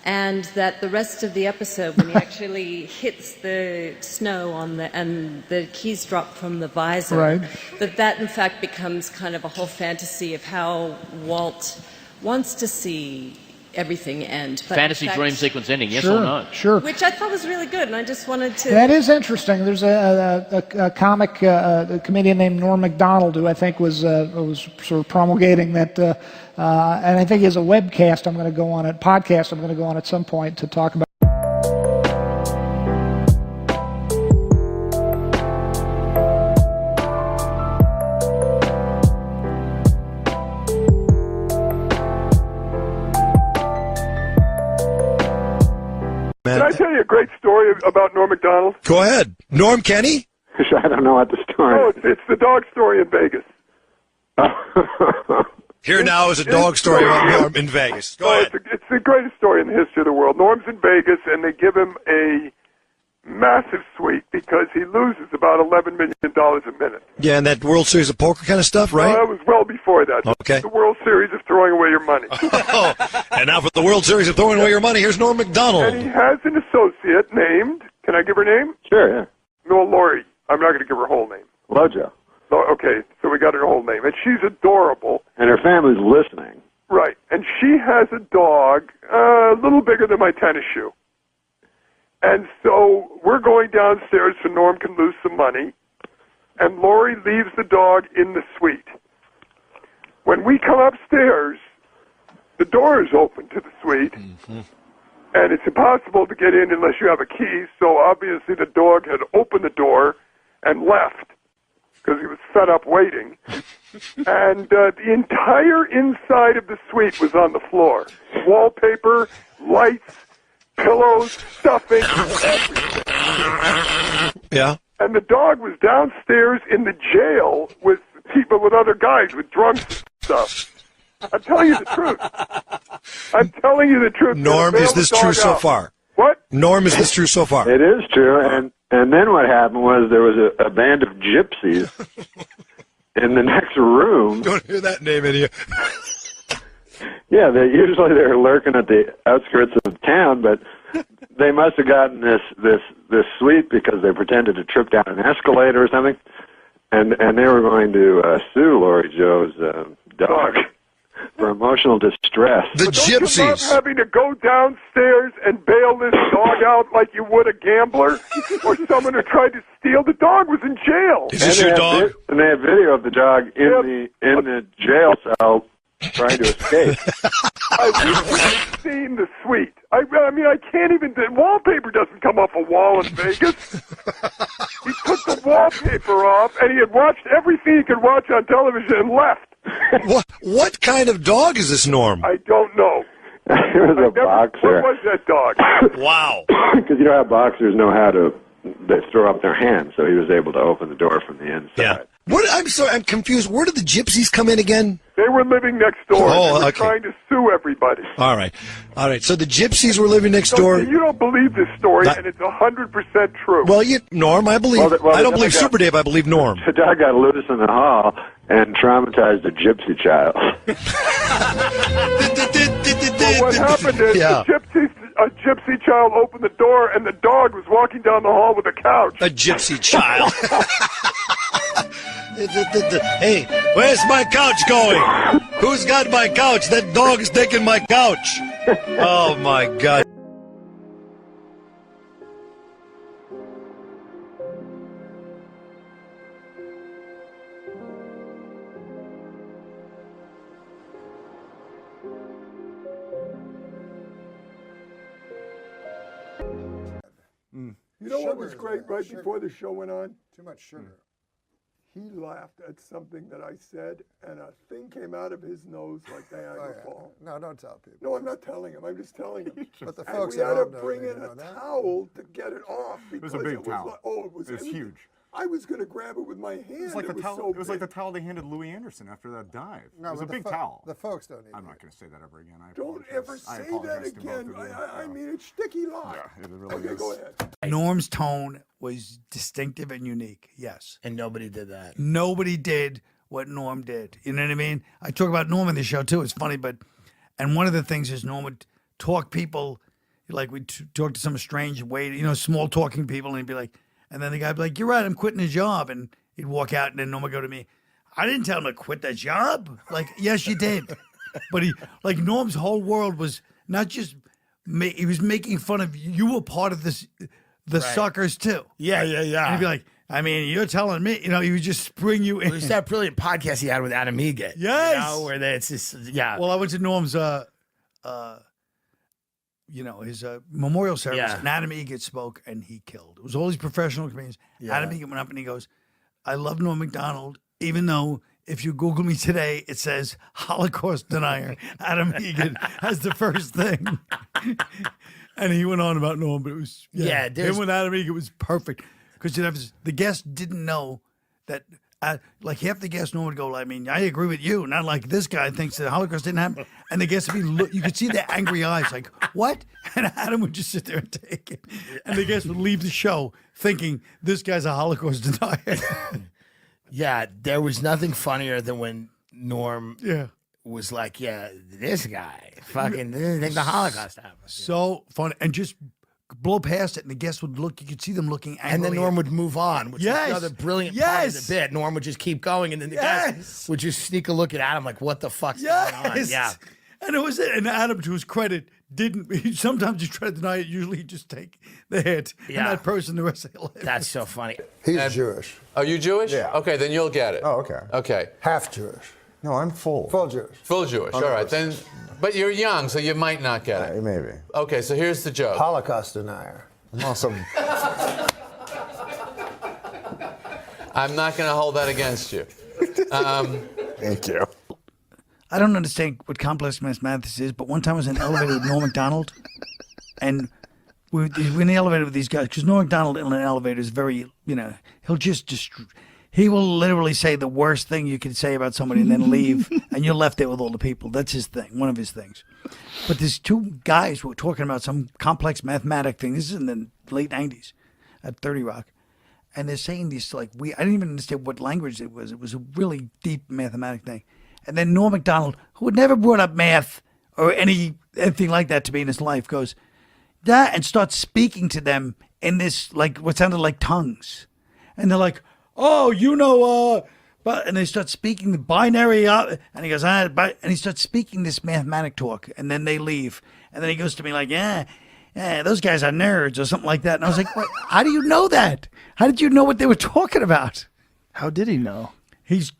and that the rest of the episode, when he actually hits the snow and the keys drop from the visor, Right. that in fact becomes kind of a whole fantasy of how Walt wants to see everything end. But Fantasy in fact, dream sequence ending, yes Sure, or no? sure. which I thought was really good, and I just wanted to... That is interesting. There's a comic, a comedian named NORM MACDONALD who I think was sort of promulgating that, and I think he has a webcast I'm going to go on, podcast I'm going to go on at some point to talk about. Can I tell you a great story about Norm MacDonald? Go ahead. Norm Kenny? I don't know what the story Oh, it's the dog story in Vegas. Here now is a dog story about Norm in Vegas. Go ahead. It's the greatest story in the history of the world. Norm's in Vegas, and they give him a massive suite because he loses about $11 million a minute. Yeah, and that World Series of Poker kind of stuff, right? That was well before that. Okay. The World Series of throwing away your money. And now for the World Series of throwing away your money, here's Norm MacDonald. And he has an associate named, can I give her name? Sure, yeah. No, Lori. I'm not going to give her whole name. Lojo. So, okay, so we got her whole name. And she's adorable. And her family's listening. Right. And she has a dog a little bigger than my tennis shoe. And so we're going downstairs so Norm can lose some money. And Lori leaves the dog in the suite. When we come upstairs, the door is open to the suite. Mm-hmm. And it's impossible to get in unless you have a key. So obviously the dog had opened the door and left because he was fed up waiting. And the entire inside of the suite was on the floor. Wallpaper, lights, pillows, stuffing, everything. Yeah. And the dog was downstairs in the jail with people, with other guys, with drunks and stuff. I'm telling you the truth. I'm telling you the truth. Norm, is this true so far? What? Norm, is this true so far? It is true, and then what happened was there was a band of gypsies in the next room. Don't hear that name in here. Yeah, they're lurking at the outskirts of town, but they must have gotten this suite because they pretended to trip down an escalator or something, and they were going to sue Lori Joe's dog for emotional distress. The Don't you love gypsies. having to go downstairs and bail this dog out like you would a gambler or someone who tried to steal? The dog was in jail. Is this your dog? And they have video of the dog in the jail cell trying to escape. I've seen the suite. I mean, I can't even. The wallpaper doesn't come off a wall in Vegas. He took the wallpaper off, and he had watched everything he could watch on television and left. What kind of dog is this, Norm? I don't know. It was a boxer. What was that dog? Wow. Because you know how boxers know how to they throw up their hands, so he was able to open the door from the inside. Yeah. I'm sorry, I'm confused. Where did the gypsies come in again? They were living next door. Oh, They were okay. trying to sue everybody. All right. So the gypsies were living next door. You don't believe this story, and it's 100% true. Well, Norm, I believe. I don't believe Super Dave. I believe Norm. The dog got loose in the hall and traumatized a gypsy child. Well, what happened is a gypsy child opened the door, and the dog was walking down the hall with a couch. A gypsy child. Hey, where's my couch going? Who's got my couch? That dog is taking my couch. Oh, my God. You know what was great right before the show went on? Too much sugar. He laughed at something that I said, and a thing came out of his nose like Niagara Falls. No, don't tell people. No, I'm not telling him. I'm just telling him. But the And folks we at had to home don't bring need in to know a that. towel to get it off because was a big towel. Like, oh, it was huge. I was going to grab it with my hand. It was like the towel. so It was like the big. towel they handed Louis Anderson after that dive. No, it was a but big the towel. The folks don't need I'm not going to say that ever again. I Don't apologize. ever I say that apologize to both again. of you. I mean, it's sticky lie. Yeah, it really Okay, is. go ahead. Norm's tone was distinctive and unique, yes. And nobody did that. Nobody did what Norm did. You know what I mean? I talk about Norm in the show too. It's funny, and one of the things is Norm would talk people, like we'd talk to some strange waiter, small talking people, and he'd be like, and then the guy'd be like, "You're right, I'm quitting the job," and he'd walk out, and then Norm would go to me, "I didn't tell him to quit the job." Like, yes, you did. But Norm's whole world was not just he was making fun of you. You were part of this, the suckers too. Yeah. And he'd be like, I mean, you're telling me, he would just spring you in. It was that brilliant podcast he had with Adam Egan. Yes. Where it's just, yeah. Well, I went to Norm's, his memorial service, and Adam Egan spoke, and he killed. It was all these professional comedians. Yeah. Adam Egan went up and he goes, "I love Norm Macdonald, even though if you Google me today, it says Holocaust denier. Adam Egan has the first thing." And he went on about Norm, but it was, him with Adam Egan was perfect. Because the guest didn't know that, like half the guests Norm would go, I mean, I agree with you. Not like this guy thinks that the Holocaust didn't happen. And the guests would be, you could see their angry eyes, like, what? And Adam would just sit there and take it. And the guests would leave the show thinking this guy's a Holocaust denier. Yeah, there was nothing funnier than when Norm was like, this guy fucking didn't think the Holocaust happened. So funny. And just blow past it, and the guests would look, you could see them looking angry. And then Norm would move on, which was another brilliant part of the bit. Norm would just keep going, and then the guys would just sneak a look at Adam like, what the fuck's going on? Yeah. And it was and Adam, to his credit, sometimes he tried to deny it. Usually he'd just take the hit and that person the rest of their life. That's so funny. He's Jewish. Are you Jewish? Yeah. Okay, then you'll get it. Oh, okay. Okay. Half Jewish. No, I'm full. Full Jewish. Full Jewish. All right, then. But you're young, so you might not get it. Maybe. Okay, so here's the joke. Holocaust denier. I'm awesome. I'm not going to hold that against you. Thank you. I don't understand what complex mathematics is, but one time I was in an elevator with Norm Macdonald, and we're in the elevator with these guys, because Norm Macdonald in an elevator is very, he will literally say the worst thing you can say about somebody and then leave, and you're left there with all the people. That's his thing, one of his things. But there's two guys who were talking about some complex mathematic thing. This is in the late 90s at 30 Rock. And they're saying these, I didn't even understand what language it was. It was a really deep mathematic thing. And then Norm Macdonald, who had never brought up math or anything like that to me in his life, goes, and starts speaking to them in this, what sounded like tongues. And they're like, oh, and they start speaking the binary, and he goes, and he starts speaking this mathematic talk, and then they leave. And then he goes to me like, yeah, those guys are nerds or something like that. And I was like, what? How do you know that? How did you know what they were talking about? How did he know? He's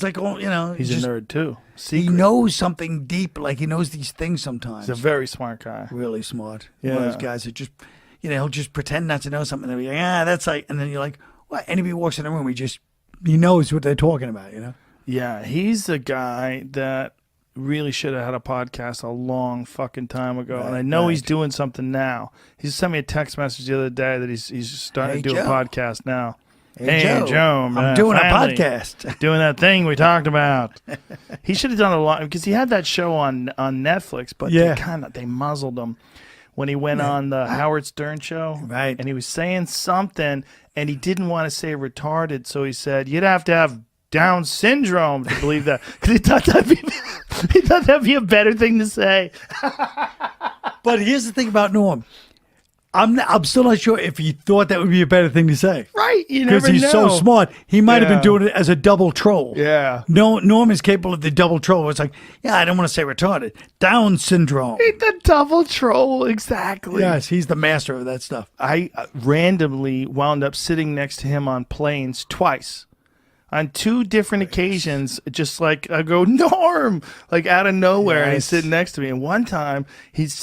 like, oh, He's a nerd too. He knows something deep, like he knows these things sometimes. He's a very smart guy. Really smart. Yeah. One of those guys that just, he'll just pretend not to know something. They'll be like, that's like, and then you're like, what? Anybody walks in the room, he knows what they're talking about, Yeah, he's a guy that really should have had a podcast a long fucking time ago. And I know he's doing something now. He sent me a text message the other day that he's starting to do a podcast now. Hey, Joe, man, I'm doing finally, a podcast. Doing that thing we talked about. He should have done a lot, because he had that show on Netflix, but they muzzled him when he went on the Howard Stern show. Right. And he was saying something, and he didn't want to say retarded, so he said, you'd have to have Down syndrome to believe that. Because he thought that'd be a better thing to say. But here's the thing about Norm. I'm still not sure if he thought that would be a better thing to say. Right, you never know. Because he's so smart. He might have been doing it as a double troll. Yeah. No, Norm is capable of the double troll. It's like, I don't want to say retarded. Down syndrome. The double troll, exactly. Yes, he's the master of that stuff. I randomly wound up sitting next to him on planes twice. On two different occasions, just like I go, Norm, like out of nowhere, and he's sitting next to me. And one time,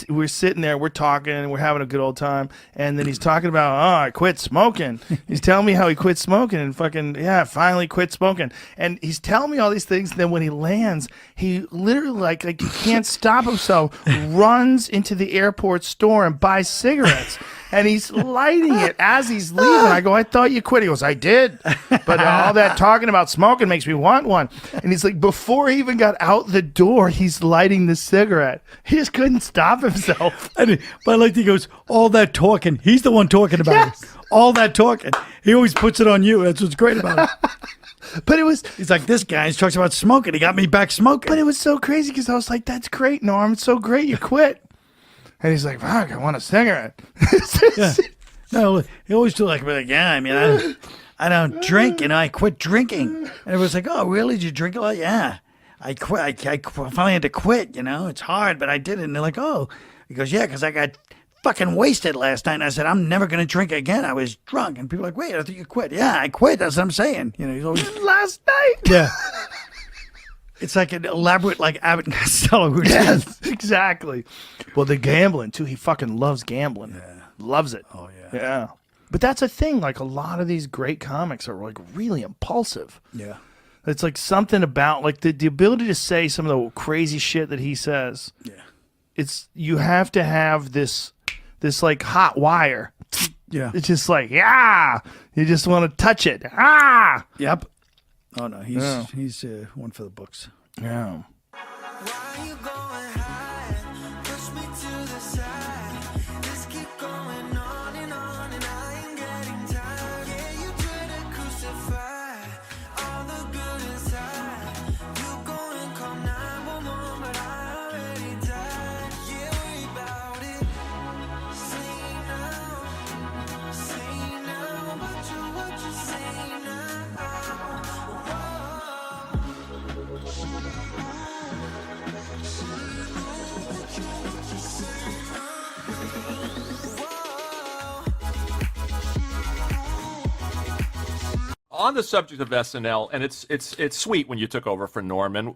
we're sitting there, we're talking, and we're having a good old time. And then he's talking about, I quit smoking. He's telling me how he quit smoking and finally quit smoking. And he's telling me all these things. And then when he lands, he literally like he can't stop himself, runs into the airport store and buys cigarettes. And he's lighting it as he's leaving. I go, I thought you quit. He goes, I did. But all that talking about smoking makes me want one. And he's like, before he even got out the door, he's lighting the cigarette. He just couldn't stop himself. But I like he goes, all that talking. He's the one talking about it. All that talking. He always puts it on you. That's what's great about it. But it was. He's like, this guy talks about smoking. He got me back smoking. But it was so crazy because I was like, "That's great, Norm. It's so great you quit." And he's like, "Fuck, I want a cigarette." Yeah. No, he always do like, yeah. I mean, I don't drink. I quit drinking. And it was like, oh, really? Did you drink a lot? Yeah. I quit. I finally had to quit. It's hard, but I did it. And they're like, oh. He goes, yeah, because I got fucking wasted last night. And I said, I'm never going to drink again. I was drunk. And people are like, wait, I thought you quit. Yeah, I quit. That's what I'm saying. He's always last night. Yeah. It's like an elaborate, like Abbott and Costello routine. Yes, exactly. Well, the gambling too. He fucking loves gambling. Yeah. Loves it. Oh yeah. Yeah. But that's a thing. Like a lot of these great comics are like really impulsive. Yeah. It's like something about like the ability to say some of the crazy shit that he says. Yeah. It's you have to have this like hot wire. Yeah. It's just like, yeah. You just want to touch it. Ah. Yep. Oh no, he's one for the books. Yeah. On the subject of SNL, and it's sweet when you took over for Norm, and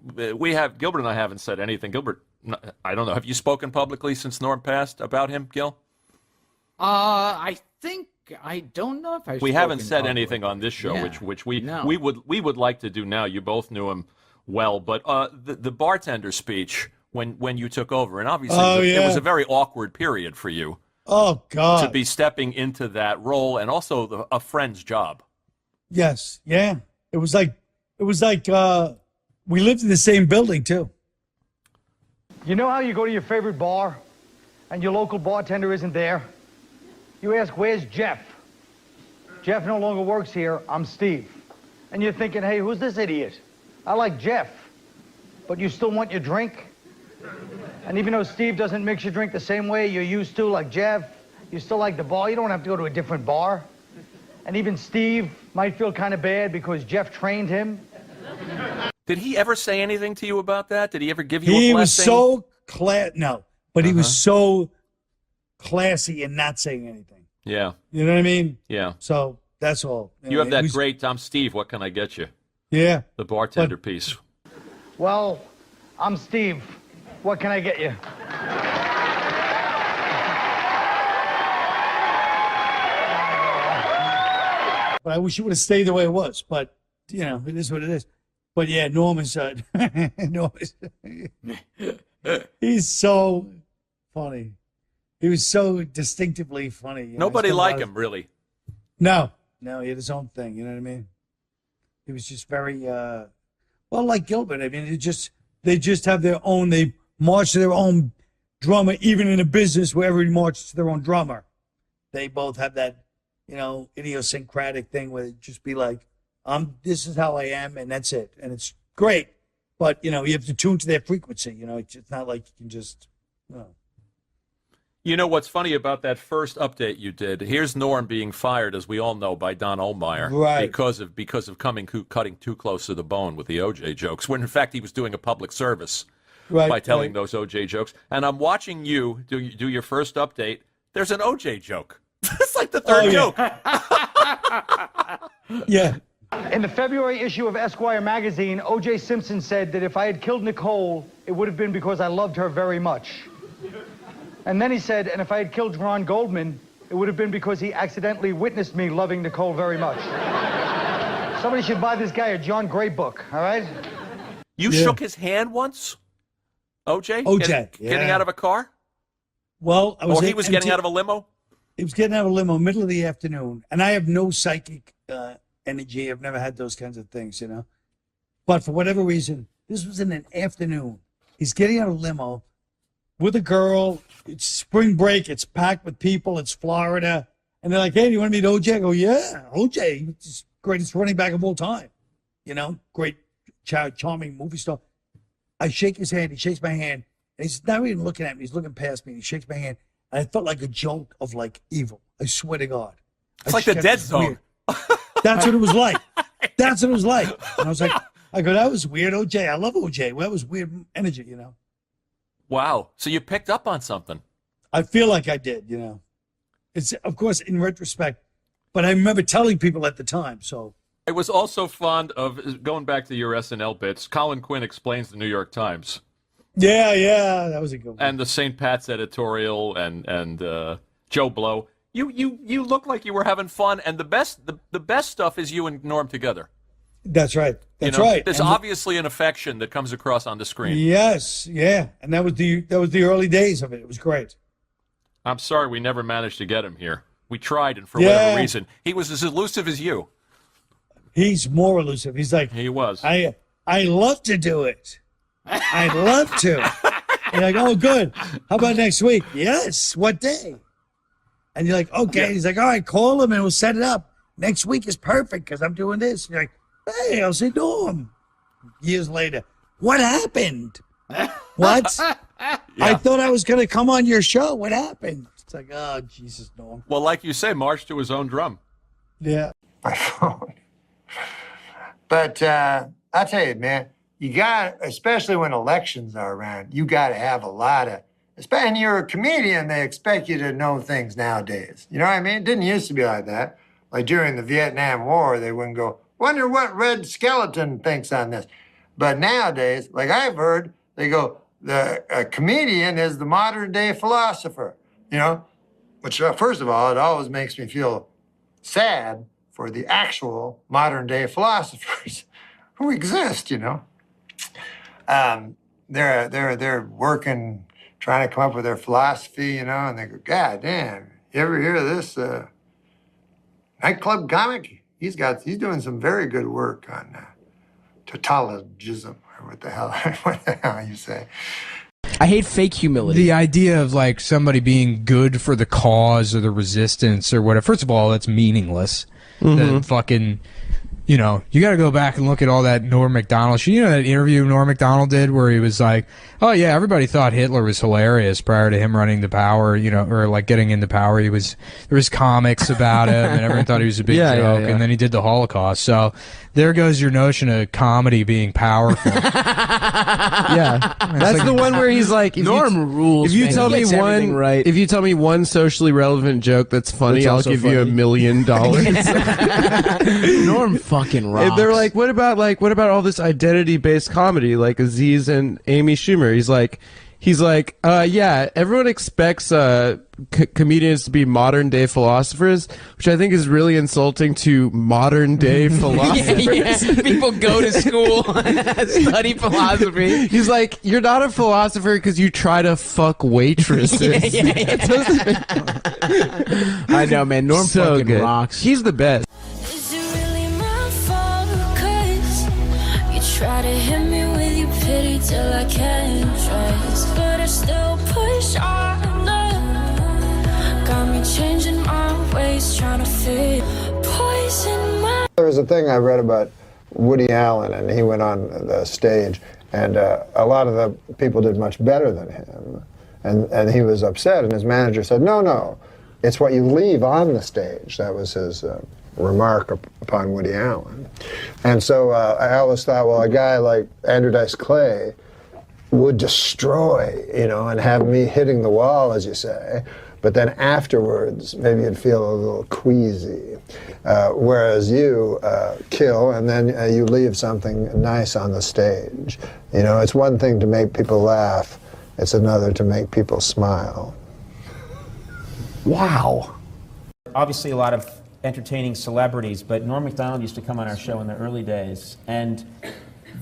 Gilbert and I haven't said anything. Gilbert, I don't know. Have you spoken publicly since Norm passed about him, Gil? I think I don't know if We haven't said anything on this show, Yeah. which we would like to do now. You both knew him well, but the bartender speech when you took over, and obviously it was a very awkward period for you. Oh God! To be stepping into that role, and also a friend's job. Yes, yeah. It was like we lived in the same building too. You know how you go to your favorite bar and your local bartender isn't there? You ask, where's Jeff? Jeff no longer works here. I'm Steve. And you're thinking, hey, who's this idiot? I like Jeff. But you still want your drink? And even though Steve doesn't mix your drink the same way you're used to, like Jeff, you still like the bar. You don't have to go to a different bar. And even Steve might feel kind of bad because Jeff trained him. Did he ever say anything to you about that? Did he ever give you a He blessing? was so he was so classy in not saying anything. Yeah. You know what I mean? Yeah. So that's all. You have that great I'm Steve, what can I get you? Yeah. The bartender piece. Well, I'm Steve. What can I get you? But I wish it would have stayed the way it was. But it is what it is. But yeah, Norm is he's so funny. He was so distinctively funny. Nobody like him, really. No, he had his own thing. You know what I mean? He was just very like Gilbert. I mean, they just have their own. They march to their own drummer, even in a business where everybody marches to their own drummer. They both have that, idiosyncratic thing where it just be like, this is how I am, and that's it, and it's great. But you have to tune to their frequency. It's not like you can just. You know what's funny about that first update you did? Here's Norm being fired, as we all know, by Don Ohlmeyer, right? Because of cutting too close to the bone with the OJ jokes. When in fact he was doing a public service by telling those OJ jokes. And I'm watching you do your first update. There's an OJ joke. It's like the third joke. Yeah. In the February issue of Esquire magazine, O.J. Simpson said that if I had killed Nicole, it would have been because I loved her very much. And then he said, and if I had killed Ron Goldman, it would have been because he accidentally witnessed me loving Nicole very much. Somebody should buy this guy a John Gray book, all right? You shook his hand once? OJ? Getting out of a car? Well, he was getting out of a limo? He was getting out of a limo middle of the afternoon, and I have no psychic energy. I've never had those kinds of things, But for whatever reason, this was in an afternoon. He's getting out of a limo with a girl. It's spring break. It's packed with people. It's Florida. And they're like, hey, do you want to meet OJ? I go, yeah, OJ, he's the greatest running back of all time. great, charming movie star. I shake his hand. He shakes my hand. And he's not even looking at me. He's looking past me. And he shakes my hand. And I felt like a joke of like evil. I swear to God. It's like the Dead Zone. That's what it was like. That's what it was like. And I was like, that was weird, OJ. I love OJ. Well, that was weird energy, Wow. So you picked up on something. I feel like I did, It's, of course, in retrospect, but I remember telling people at the time, so. I was also fond of, going back to your SNL bits, Colin Quinn explains the New York Times. Yeah, that was a good one. And the St. Pat's editorial and Joe Blow. You look like you were having fun, and the best stuff is you and Norm together. That's right. That's right. There's obviously an affection that comes across on the screen. Yes, yeah. And that was the early days of it. It was great. I'm sorry we never managed to get him here. We tried, and for whatever reason, he was as elusive as you. He's more elusive. He's like, he was. I love to do it. I'd love to. And you're like, oh, good. How about next week? Yes. What day? And you're like, okay. Yeah. He's like, all right, call him and we'll set it up. Next week is perfect because I'm doing this. And you're like, hey, I'll say Norm. Years later, what happened? What? I thought I was going to come on your show. What happened? It's like, oh, Jesus, Norm. Well, like you say, march to his own drum. Yeah. My phone. But I'll tell you, man, you got, especially when elections are around, you got to have a lot of, and you're a comedian, they expect you to know things nowadays. You know what I mean? It didn't used to be like that. Like during the Vietnam War, they wouldn't go, wonder what Red Skeleton thinks on this. But nowadays, like I've heard, they go, a comedian is the modern day philosopher, which first of all, it always makes me feel sad for the actual modern day philosophers who exist, They're working, trying to come up with their philosophy, and they go, God damn, you ever hear of this nightclub comic? He's doing some very good work on tautologism, or what the hell you say. I hate fake humility. The idea of like somebody being good for the cause or the resistance or whatever. First of all, that's meaningless. The fucking, you got to go back and look at all that Norm MacDonald shit. You know that interview Norm MacDonald did where he was like, oh yeah, everybody thought Hitler was hilarious prior to him running the power, or like getting into power. There was comics about him and everyone thought he was a big joke. And then he did the Holocaust. So there goes your notion of comedy being powerful. Yeah, that's like, the one where he's like, Norm rules. If you tell me one, right. If you tell me one socially relevant joke that's funny, I'll give you $1 million. Norm fucking rocks. They're like, what about all this identity-based comedy like Aziz and Amy Schumer? He's like, yeah, everyone expects comedians to be modern day philosophers, which I think is really insulting to modern day philosophers. People go to school, study philosophy. He's like, you're not a philosopher because you try to fuck waitresses. I know, man. Norm so fucking good. rocks. He's the best. Try to hit me with your pity till I can't trust, but I still push on. Got me changing my ways, trying to fit poison my. There was a thing I read about Woody Allen, and he went on the stage, and a lot of the people did much better than him, and he was upset, and his manager said, no, it's what you leave on the stage. That was his remark upon Woody Allen. And so I always thought, well, a guy like Andrew Dice Clay would destroy, and have me hitting the wall, as you say, but then afterwards, maybe you'd feel a little queasy. Whereas you kill, and then you leave something nice on the stage. It's one thing to make people laugh, it's another to make people smile. Wow. Obviously a lot of entertaining celebrities, but Norm MacDonald used to come on our show in the early days, and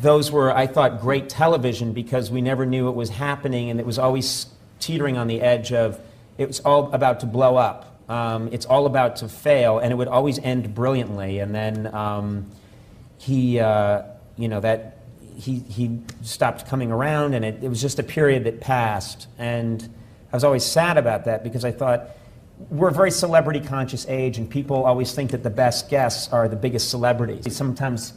those were, I thought, great television because we never knew it was happening, and it was always teetering on the edge of, it was all about to blow up. It's all about to fail, and it would always end brilliantly, and then he stopped coming around, and it was just a period that passed, and I was always sad about that because I thought, we're a very celebrity-conscious age, and people always think that the best guests are the biggest celebrities. Sometimes,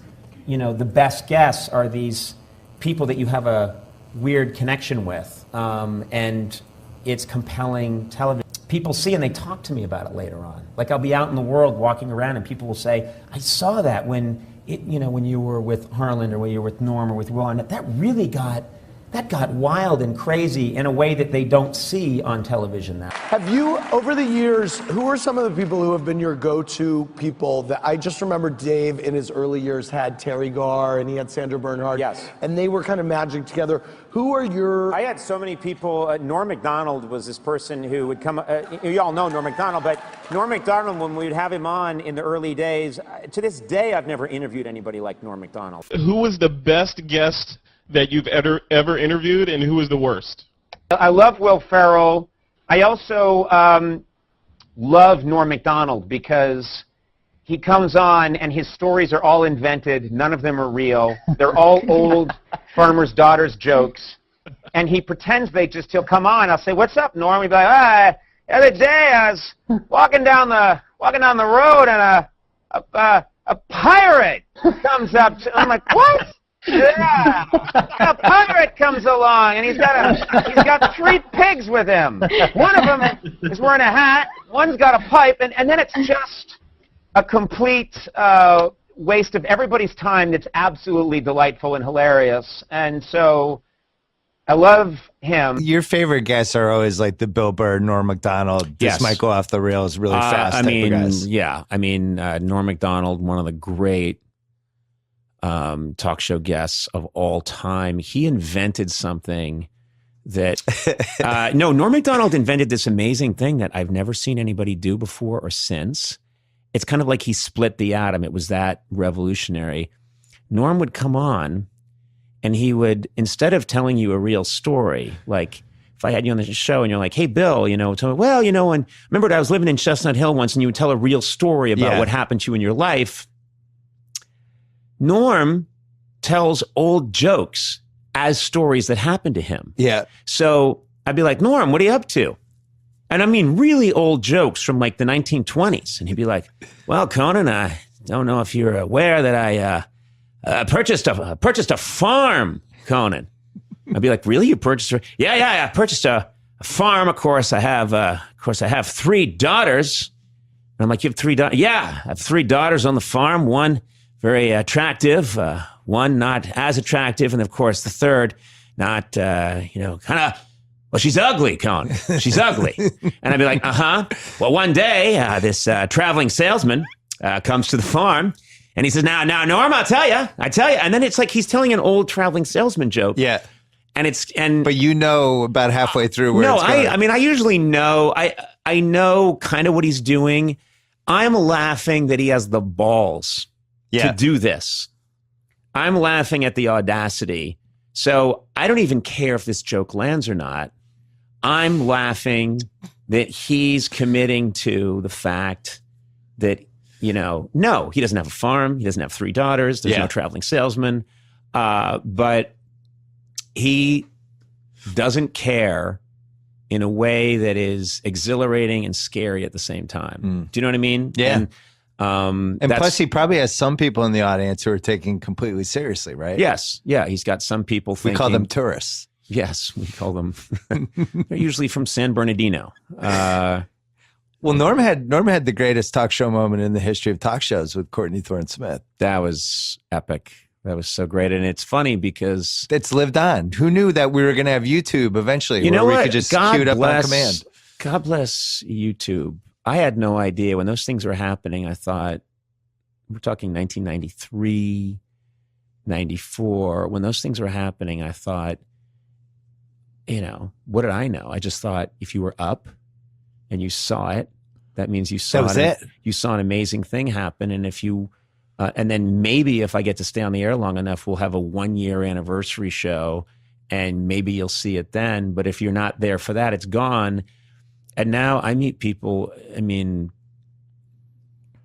the best guests are these people that you have a weird connection with, and it's compelling television. People see and they talk to me about it later on. Like I'll be out in the world walking around and people will say, I saw that when you were with Harlan or when you were with Norm or with Ron. That really got wild and crazy in a way that they don't see on television now. Have you, over the years, who are some of the people who have been your go-to people? That I just remember Dave in his early years had Terry Garr and he had Sandra Bernhard. Yes. And they were kind of magic together. Who are your... I had so many people. Norm MacDonald was this person who would come... you all know Norm MacDonald, but Norm MacDonald, when we would have him on in the early days, to this day, I've never interviewed anybody like Norm MacDonald. Who was the best guest that you've ever interviewed, and who was the worst? I love Will Ferrell. I also love Norm MacDonald because he comes on and his stories are all invented. None of them are real. They're all old farmers' daughters jokes. And he pretends he'll come on. I'll say, "What's up, Norm?" He'd be like, the other day I was walking down the road and a pirate comes up. I'm like, "What?" Yeah, a pirate comes along and he's got 3 pigs with him. One of them is wearing a hat, one's got a pipe, and then it's just a complete waste of everybody's time that's absolutely delightful and hilarious. And so I love him. Your favorite guests are always like the Bill Burr, Norm MacDonald. Yes. This might go off the rails really fast. I type of guys. Norm MacDonald, one of the great talk show guests of all time. He invented something that Norm MacDonald invented this amazing thing that I've never seen anybody do before or since. It's kind of like he split the atom. It was that revolutionary. Norm would come on and he would, instead of telling you a real story, like if I had you on the show and you're like, "Hey, Bill, tell me, well, and remember when I was living in Chestnut Hill once," and you would tell a real story about what happened to you in your life. Norm tells old jokes as stories that happened to him. Yeah. So I'd be like, "Norm, what are you up to?" And I mean really old jokes from like the 1920s. And he'd be like, "Well, Conan, I don't know if you're aware that I purchased a farm, Conan." I'd be like, "Really? You purchased a..." Yeah, I purchased a farm. Of course, I have 3 daughters." And I'm like, "You have 3 daughters?" "Yeah, I have 3 daughters on the farm. One very attractive, one not as attractive, and of course the third not, well, she's ugly, Conan. She's ugly." And I'd be like, "Well, one day, this traveling salesman comes to the farm, and he says, now, Norm, I tell you. And then it's like he's telling an old traveling salesman joke. Yeah. But about halfway through where it's going. I usually know. I know kind of what he's doing. I'm laughing that he has the balls to do this. I'm laughing at the audacity. So I don't even care if this joke lands or not. I'm laughing that he's committing to the fact that, no, he doesn't have a farm. He doesn't have 3 daughters. There's no traveling salesman. But he doesn't care in a way that is exhilarating and scary at the same time. Do you know what I mean? Yeah. And plus, he probably has some people in the audience who are taking completely seriously, right? Yes. Yeah. He's got some people thinking. We call them tourists. Yes, we call them. They're usually from San Bernardino. Well, Norm had the greatest talk show moment in the history of talk shows with Courtney Thorne Smith. That was epic. That was so great. And it's funny because it's lived on. Who knew that we were going to have YouTube eventually? We could just queue it up on command. God bless YouTube. I had no idea when those things were happening. I thought, we're talking 1993, 94. When those things were happening, I thought, what did I know? I just thought if you were up and you saw it, that means you saw you saw an amazing thing happen. And if you, and then maybe if I get to stay on the air long enough, we'll have a 1-year anniversary show and maybe you'll see it then. But if you're not there for that, it's gone. And now I meet people,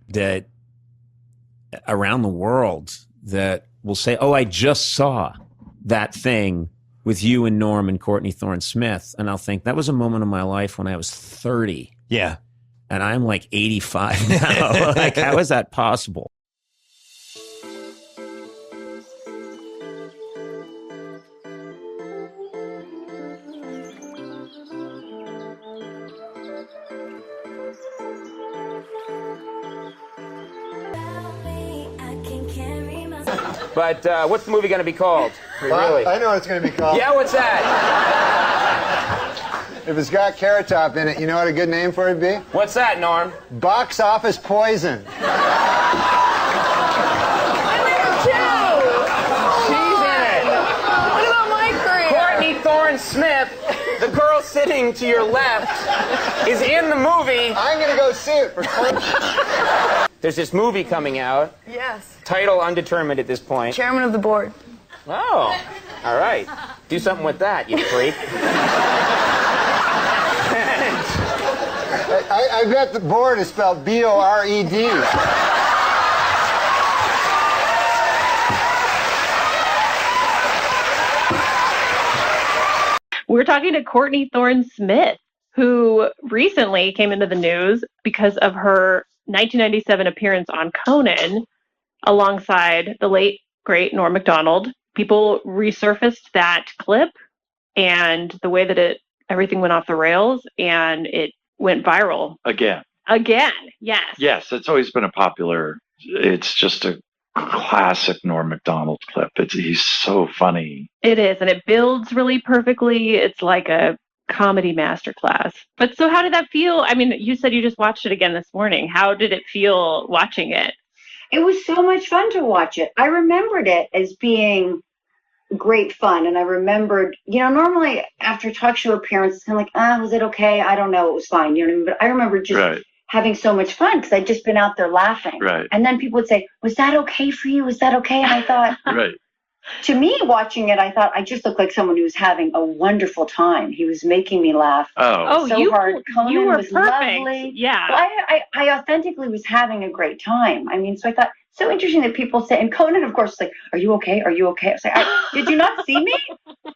that around the world that will say, "Oh, I just saw that thing with you and Norm and Courtney Thorne Smith." And I'll think, that was a moment of my life when I was 30. Yeah. And I'm like 85 now. Like, how is that possible? But what's the movie going to be called? Really? I know what it's going to be called. Yeah, what's that? If it's got Carrot Top in it, you know what a good name for it would be? What's that, Norm? Box Office Poison. What about my career? Courtney Thorne-Smith, the girl sitting to your left, is in the movie. I'm going to go see it for fun. There's this movie coming out. Yes. Title undetermined at this point. Chairman of the board. Oh, all right. Do something with that, you freak. I bet the board is spelled B-O-R-E-D. We're talking to Courtney Thorne-Smith, who recently came into the news because of her 1997 appearance on Conan alongside the late, great Norm MacDonald. People resurfaced that clip and the way that everything went off the rails, and it went viral. Again, yes. Yes, it's always been a popular, it's just a classic Norm MacDonald clip. He's so funny. It is, and it builds really perfectly. It's like a comedy masterclass. But so how did that feel? I mean, you said you just watched it again this morning. How did it feel watching it? It was so much fun to watch it. I remembered it as being great fun. And I remembered, normally after a talk show appearance, it's kind of like, was it okay? I don't know. It was fine. You know what I mean? But I remember just having so much fun because I'd just been out there laughing. Right. And then people would say, was that okay for you? Was that okay? And I thought, to me, watching it, I thought I just looked like someone who was having a wonderful time. He was making me laugh so hard. Conan was perfect. lovely. Yeah. Well, I authentically was having a great time. I mean, so I thought, so interesting that people say, and Conan, of course, is like, are you okay? Are you okay? I was like, did you not see me?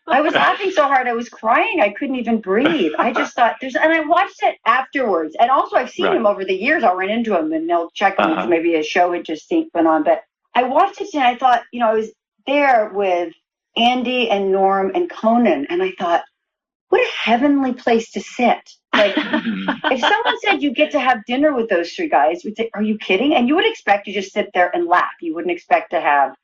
I was laughing so hard, I was crying. I couldn't even breathe. I just thought and I watched it afterwards. And also I've seen him over the years. I'll run into him and they'll check him because maybe a show had just been on. But I watched it and I thought, I was there with Andy and Norm and Conan. And I thought, what a heavenly place to sit. Like, if someone said you get to have dinner with those three guys, we'd say, are you kidding? And you would expect to just sit there and laugh. You wouldn't expect to have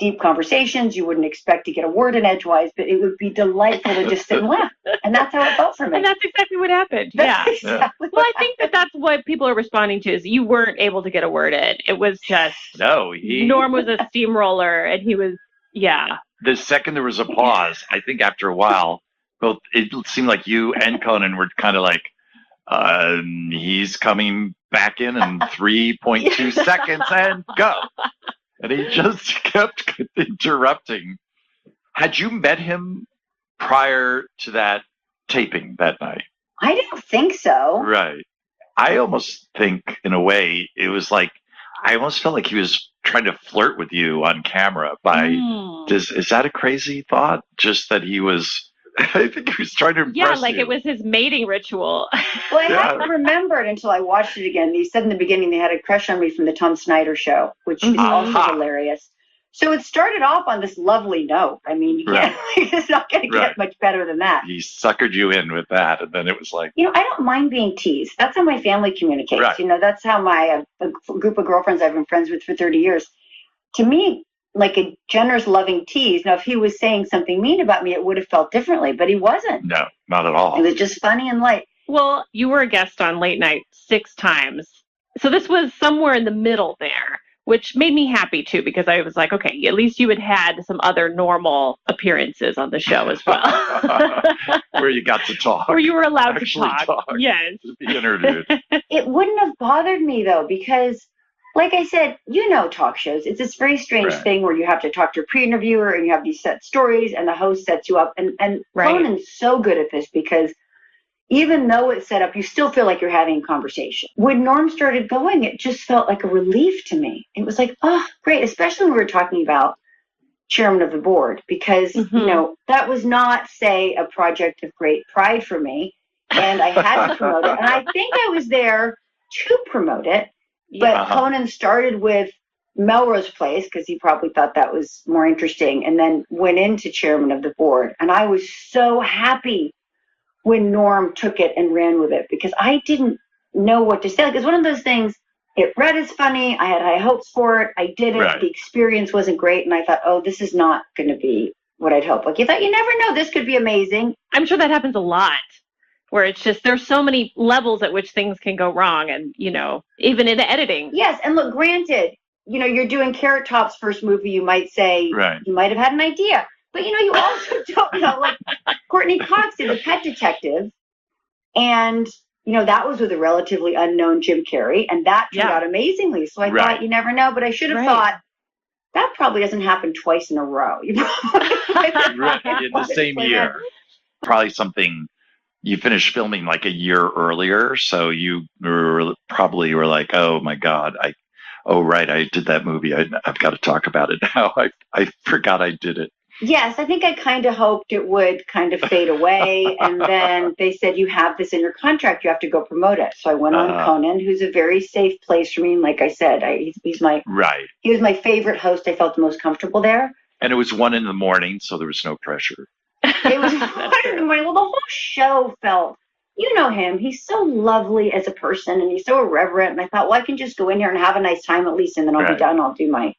deep conversations. You wouldn't expect to get a word in edgewise, but it would be delightful to just sit and laugh. And that's how it felt for me. And that's exactly what happened. Yeah. Exactly well, I think that's what people are responding to is you weren't able to get a word in. It was just Norm was a steamroller and he was, The second there was a pause, I think after a while, both it seemed like you and Conan were kind of like, he's coming back in 3.2 seconds and go. And he just kept interrupting. Had you met him prior to that taping that night? I don't think so. Right. I almost think, in a way, it was like, I almost felt like he was trying to flirt with you on camera is that a crazy thought? Just that he was... I think he was trying to impress like you. it was his mating ritual. Well, I hadn't remembered until I watched it again. They said in the beginning they had a crush on me from the Tom Snyder show, which is also hilarious. So it started off on this lovely note. I mean, you can't, it's not going to get much better than that. He suckered you in with that, and then it was like... I don't mind being teased. That's how my family communicates. Right. That's how my a group of girlfriends I've been friends with for 30 years. To me, like a generous, loving tease. Now, if he was saying something mean about me, it would have felt differently, but he wasn't. No, not at all. It was just funny and light. Well, you were a guest on Late Night 6 times. So this was somewhere in the middle there, which made me happy, too, because I was like, okay, at least you had some other normal appearances on the show as well. Where you got to talk. Where you were allowed to talk. Yes. Be interviewed. It wouldn't have bothered me, though, because... like I said, talk shows. It's this very strange thing where you have to talk to a pre-interviewer and you have these set stories and the host sets you up. And Conan's so good at this because even though it's set up, you still feel like you're having a conversation. When Norm started going, it just felt like a relief to me. It was like, oh, great, especially when we were talking about chairman of the board because, that was not, say, a project of great pride for me. And I had to promote it. And I think I was there to promote it. But Conan started with Melrose Place because he probably thought that was more interesting and then went into chairman of the board. And I was so happy when Norm took it and ran with it because I didn't know what to say. Like, it's one of those things, it read as funny. I had high hopes for it. I did it. Right. The experience wasn't great. And I thought, oh, this is not going to be what I'd hoped. Like, you thought, you never know, this could be amazing. I'm sure that happens a lot, where it's just there's so many levels at which things can go wrong, and even in editing. Yes, and look, granted, you're doing Carrot Top's first movie. You might say you might have had an idea, but you also don't know. Like Courtney Cox did The Pet Detective, and that was with a relatively unknown Jim Carrey, and that turned out amazingly. So I thought, you never know, but I should have thought that probably doesn't happen twice in a row. You Right, in the same year. Probably something you finished filming like a year earlier, so you probably were like, oh my God, I did that movie. I've got to talk about it now. I forgot I did it. Yes, I think I kind of hoped it would kind of fade away. And then they said, you have this in your contract. You have to go promote it. So I went on Conan, who's a very safe place for me. And like I said, he was my favorite host. I felt the most comfortable there. And it was 1 a.m, so there was no pressure. It was 1 a.m. Well, the whole show felt, him. He's so lovely as a person, and he's so irreverent. And I thought, well, I can just go in here and have a nice time at least, and then I'll be done. I'll do my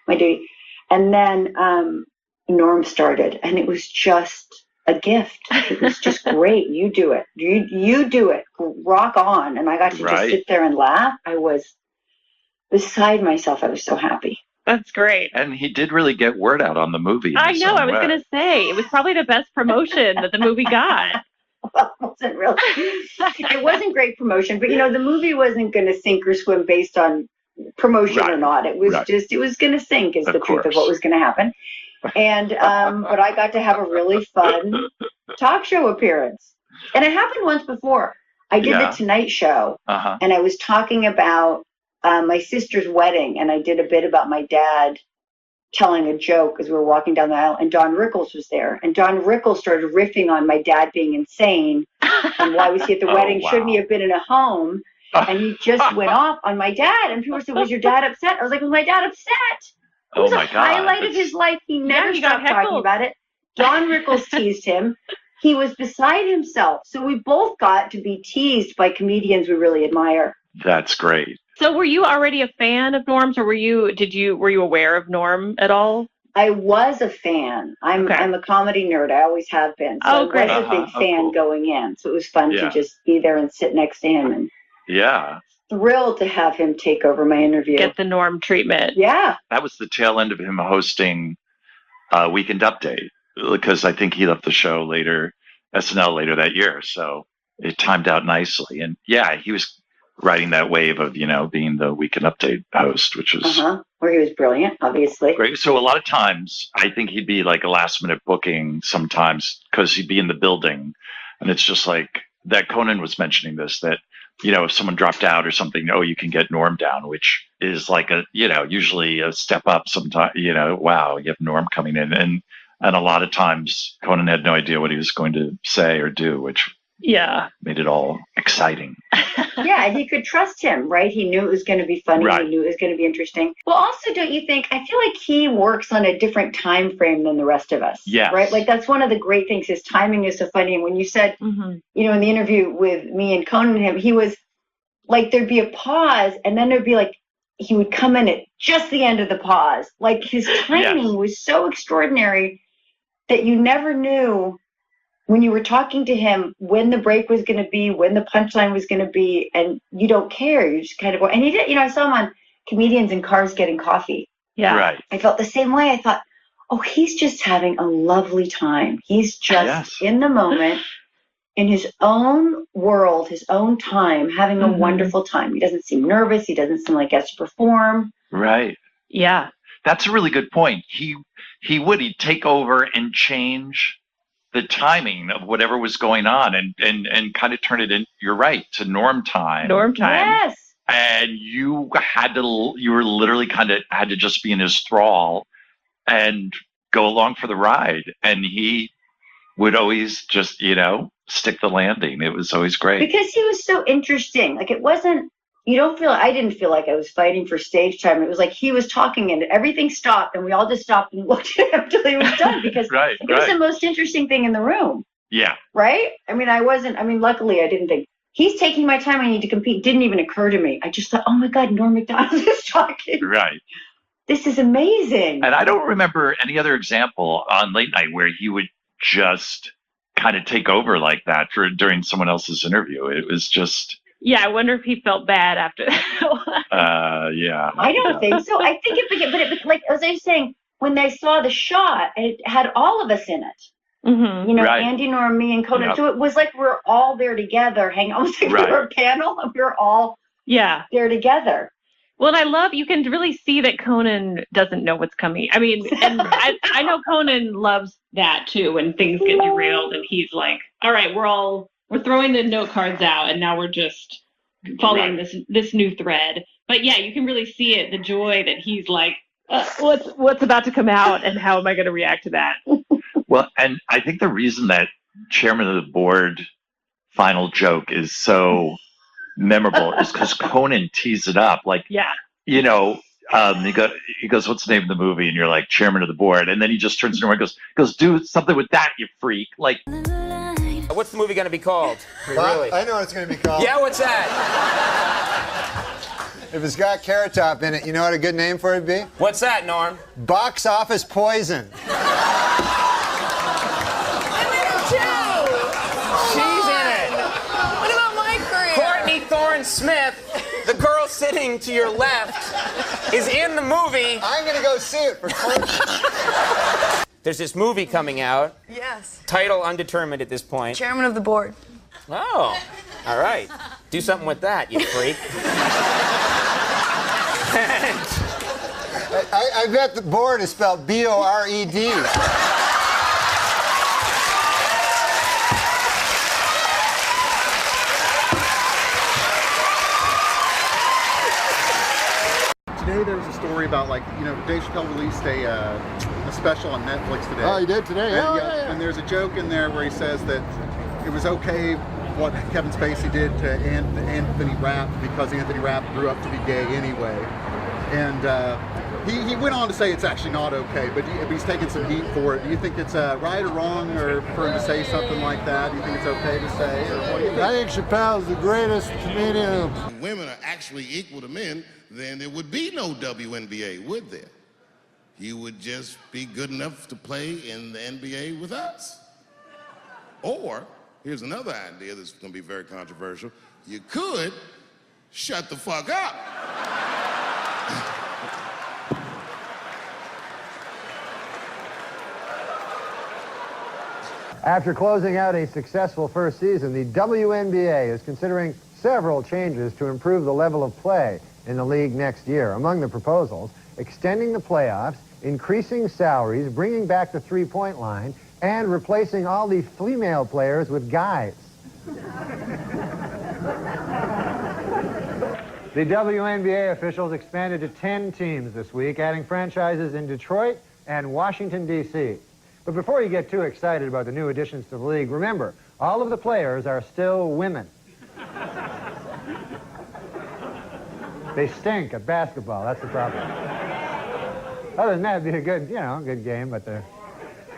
duty. And then Norm started, and it was just a gift. It was just great. You do it. You do it. Rock on. And I got to just sit there and laugh. I was beside myself. I was so happy. That's great. And he did really get word out on the movie. I know. I was going to say, it was probably the best promotion that the movie got. Well, it wasn't really. It wasn't great promotion, but the movie wasn't going to sink or swim based on promotion or not. It was just, it was going to sink is the truth of what was going to happen. And but I got to have a really fun talk show appearance, and it happened once before. I did the Tonight Show, and I was talking about my sister's wedding, and I did a bit about my dad telling a joke as we were walking down the aisle, and Don Rickles was there, and Don Rickles started riffing on my dad being insane, and why was he at the wedding? Wow. Shouldn't he have been in a home? And he just went off on my dad, and people said, "Was your dad upset?" I was like, "Was my dad upset?" It was a highlight of his life. He never stopped talking about it. Don Rickles teased him. He was beside himself. So we both got to be teased by comedians we really admire. That's great. So were you already a fan of Norm's, or were you aware of Norm at all? I was a fan. I'm a comedy nerd. I always have been. So I was a big fan going in. So it was fun to just be there and sit next to him. And thrilled to have him take over my interview. Get the Norm treatment. Yeah. That was the tail end of him hosting Weekend Update, because I think he left the show SNL later that year. So it timed out nicely. And he was riding that wave of, being the Weekend Update host, which was where he was brilliant, obviously. Great. So a lot of times I think he'd be like a last minute booking sometimes, because he'd be in the building, and it's just like that. Conan was mentioning this, that if someone dropped out or something, you can get Norm down, which is like usually a step up sometimes, wow, you have Norm coming in. And a lot of times Conan had no idea what he was going to say or do, which made it all exciting. And he could trust him, right? He knew it was going to be funny. He knew it was going to be interesting. Well, also, don't you think, I feel like he works on a different time frame than the rest of us. Yes. Right? Like, that's one of the great things. His timing is so funny. And when you said, in the interview with me and Conan and him, he was like, there'd be a pause, and then there'd be like, he would come in at just the end of the pause. Like, his timing was so extraordinary that you never knew when you were talking to him when the break was going to be, when the punchline was going to be, and you don't care. You just kind of go. And he did, I saw him on Comedians in Cars Getting Coffee. Yeah. Right. I felt the same way. I thought, oh, he's just having a lovely time. He's just in the moment, in his own world, his own time, having a wonderful time. He doesn't seem nervous. He doesn't seem like he has to perform. Right. Yeah. That's a really good point. He'd take over and change the timing of whatever was going on, and kind of turn it in, you're right, to Norm time. Norm time. Yes. And you were literally kind of had to just be in his thrall and go along for the ride. And he would always just, stick the landing. It was always great. Because he was so interesting. Like, it wasn't, I didn't feel like I was fighting for stage time. It was like he was talking and everything stopped, and we all just stopped and looked at him till he was done, because it was the most interesting thing in the room. Yeah. Right? Luckily I didn't think he's taking my time. I need to compete. Didn't even occur to me. I just thought, oh my God, Norm Macdonald is talking. Right. This is amazing. And I don't remember any other example on late night where he would just kind of take over like that during someone else's interview. It was just. Yeah, I wonder if he felt bad after that. Yeah. I don't think so. I think but like as I was saying, when they saw the shot, it had all of us in it. Mm-hmm. You know, Right. Andy, Norm, me, and Conan. Yep. So it was like we're all there together, hanging almost like we were a panel, and we were all there together. Well, and I love, you can really see that Conan doesn't know what's coming. I mean, and I know Conan loves that too, when things get derailed and he's like, all right, we're throwing the note cards out and now we're just following this new thread. But yeah, you can really see it, the joy that he's like, what's about to come out and how am I going to react to that? Well, and I think the reason that chairman of the board final joke is so memorable is because Conan tees it up. Like, you know, he goes, what's the name of the movie? And you're like, chairman of the board. And then he just turns to him and goes, do something with that, you freak. Like, What's the movie going to be called? Really? I know what it's going to be called. Yeah, what's that? If it's got Carrot Top in it, you know what a good name for it would be? What's that, Norm? Box Office Poison. She's in it. What about my career? Courtney Thorne-Smith, the girl sitting to your left, is in the movie. I'm going to go see it for Courtney. There's this movie coming out. Yes. Title undetermined at this point. Chairman of the board. Oh, all right. Do something with that, you freak. I bet the board is spelled B-O-R-E-D. Today there was a story about, like, you know, Dave Chappelle released a special on Netflix today. Oh, he did today? And, Oh, yeah. And there's a joke in there where he says that it was okay what Kevin Spacey did to Anthony Rapp because Anthony Rapp grew up to be gay anyway. And he went on to say it's actually not okay, but he's taking some heat for it. Do you think it's right or wrong for him to say something like that? Do you think it's okay to say? Or what do you think? I think Chappelle's the greatest comedian. If women are actually equal to men, then there would be no WNBA, would there? You would just be good enough to play in the NBA with us. Or, here's another idea that's going to be very controversial. You could shut the fuck up. After closing out a successful first season, the WNBA is considering several changes to improve the level of play in the league next year. Among the proposals, extending the playoffs, increasing salaries, bringing back the three-point line, and replacing all the female players with guys. The WNBA officials expanded to 10 teams this week, adding franchises in Detroit and Washington, D.C. But before you get too excited about the new additions to the league, remember, all of the players are still women. They stink at basketball, that's the problem. Other than that, it'd be a good, good game, but they're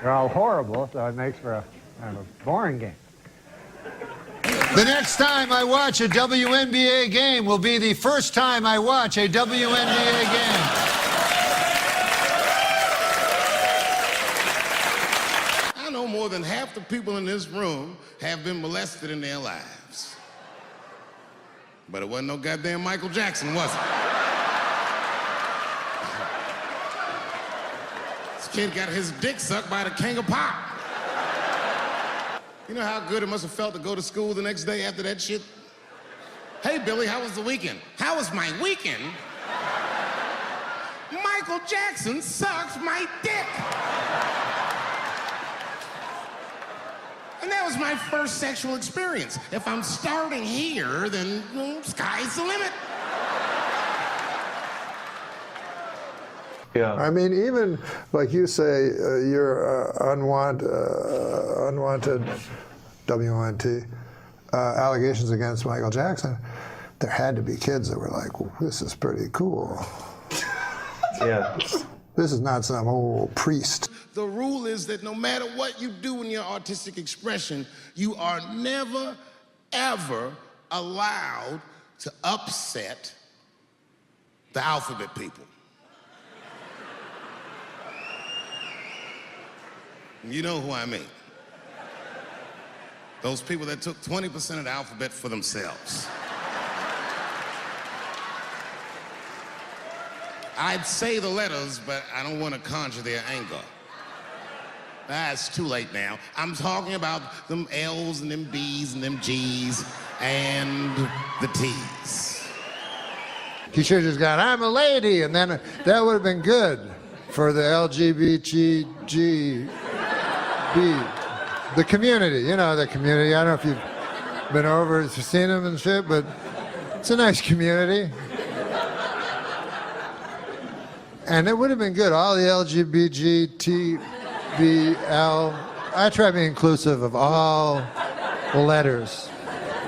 all horrible, so it makes for a kind of a boring game. The next time I watch a WNBA game will be the first time I watch a WNBA game. I know more than half the people in this room have been molested in their lives. But it wasn't no goddamn Michael Jackson, was it? This kid got his dick sucked by the king of pop. You know how good it must have felt to go to school the next day after that shit? Hey, Billy, how was the weekend? How was my weekend? Michael Jackson sucked my dick. And that was my first sexual experience. If I'm starting here, then sky's the limit. Yeah. I mean, even like you say, your unwanted WNT allegations against Michael Jackson, there had to be kids that were like, well, this is pretty cool. Yeah. This is not some old priest. The rule is that no matter what you do in your artistic expression, you are never, ever allowed to upset the alphabet people. You know who I mean. Those people that took 20% of the alphabet for themselves. I'd say the letters, but I don't want to conjure their anger. It's too late now. I'm talking about them L's and them B's and them G's and the T's. He should have just gone, I'm a lady, and then that would have been good for the LGBTGB. The community, you know, the community. I don't know if you've been over and seen them and shit, but it's a nice community. And it would have been good, all the LGBTBL. I try to be inclusive of all the letters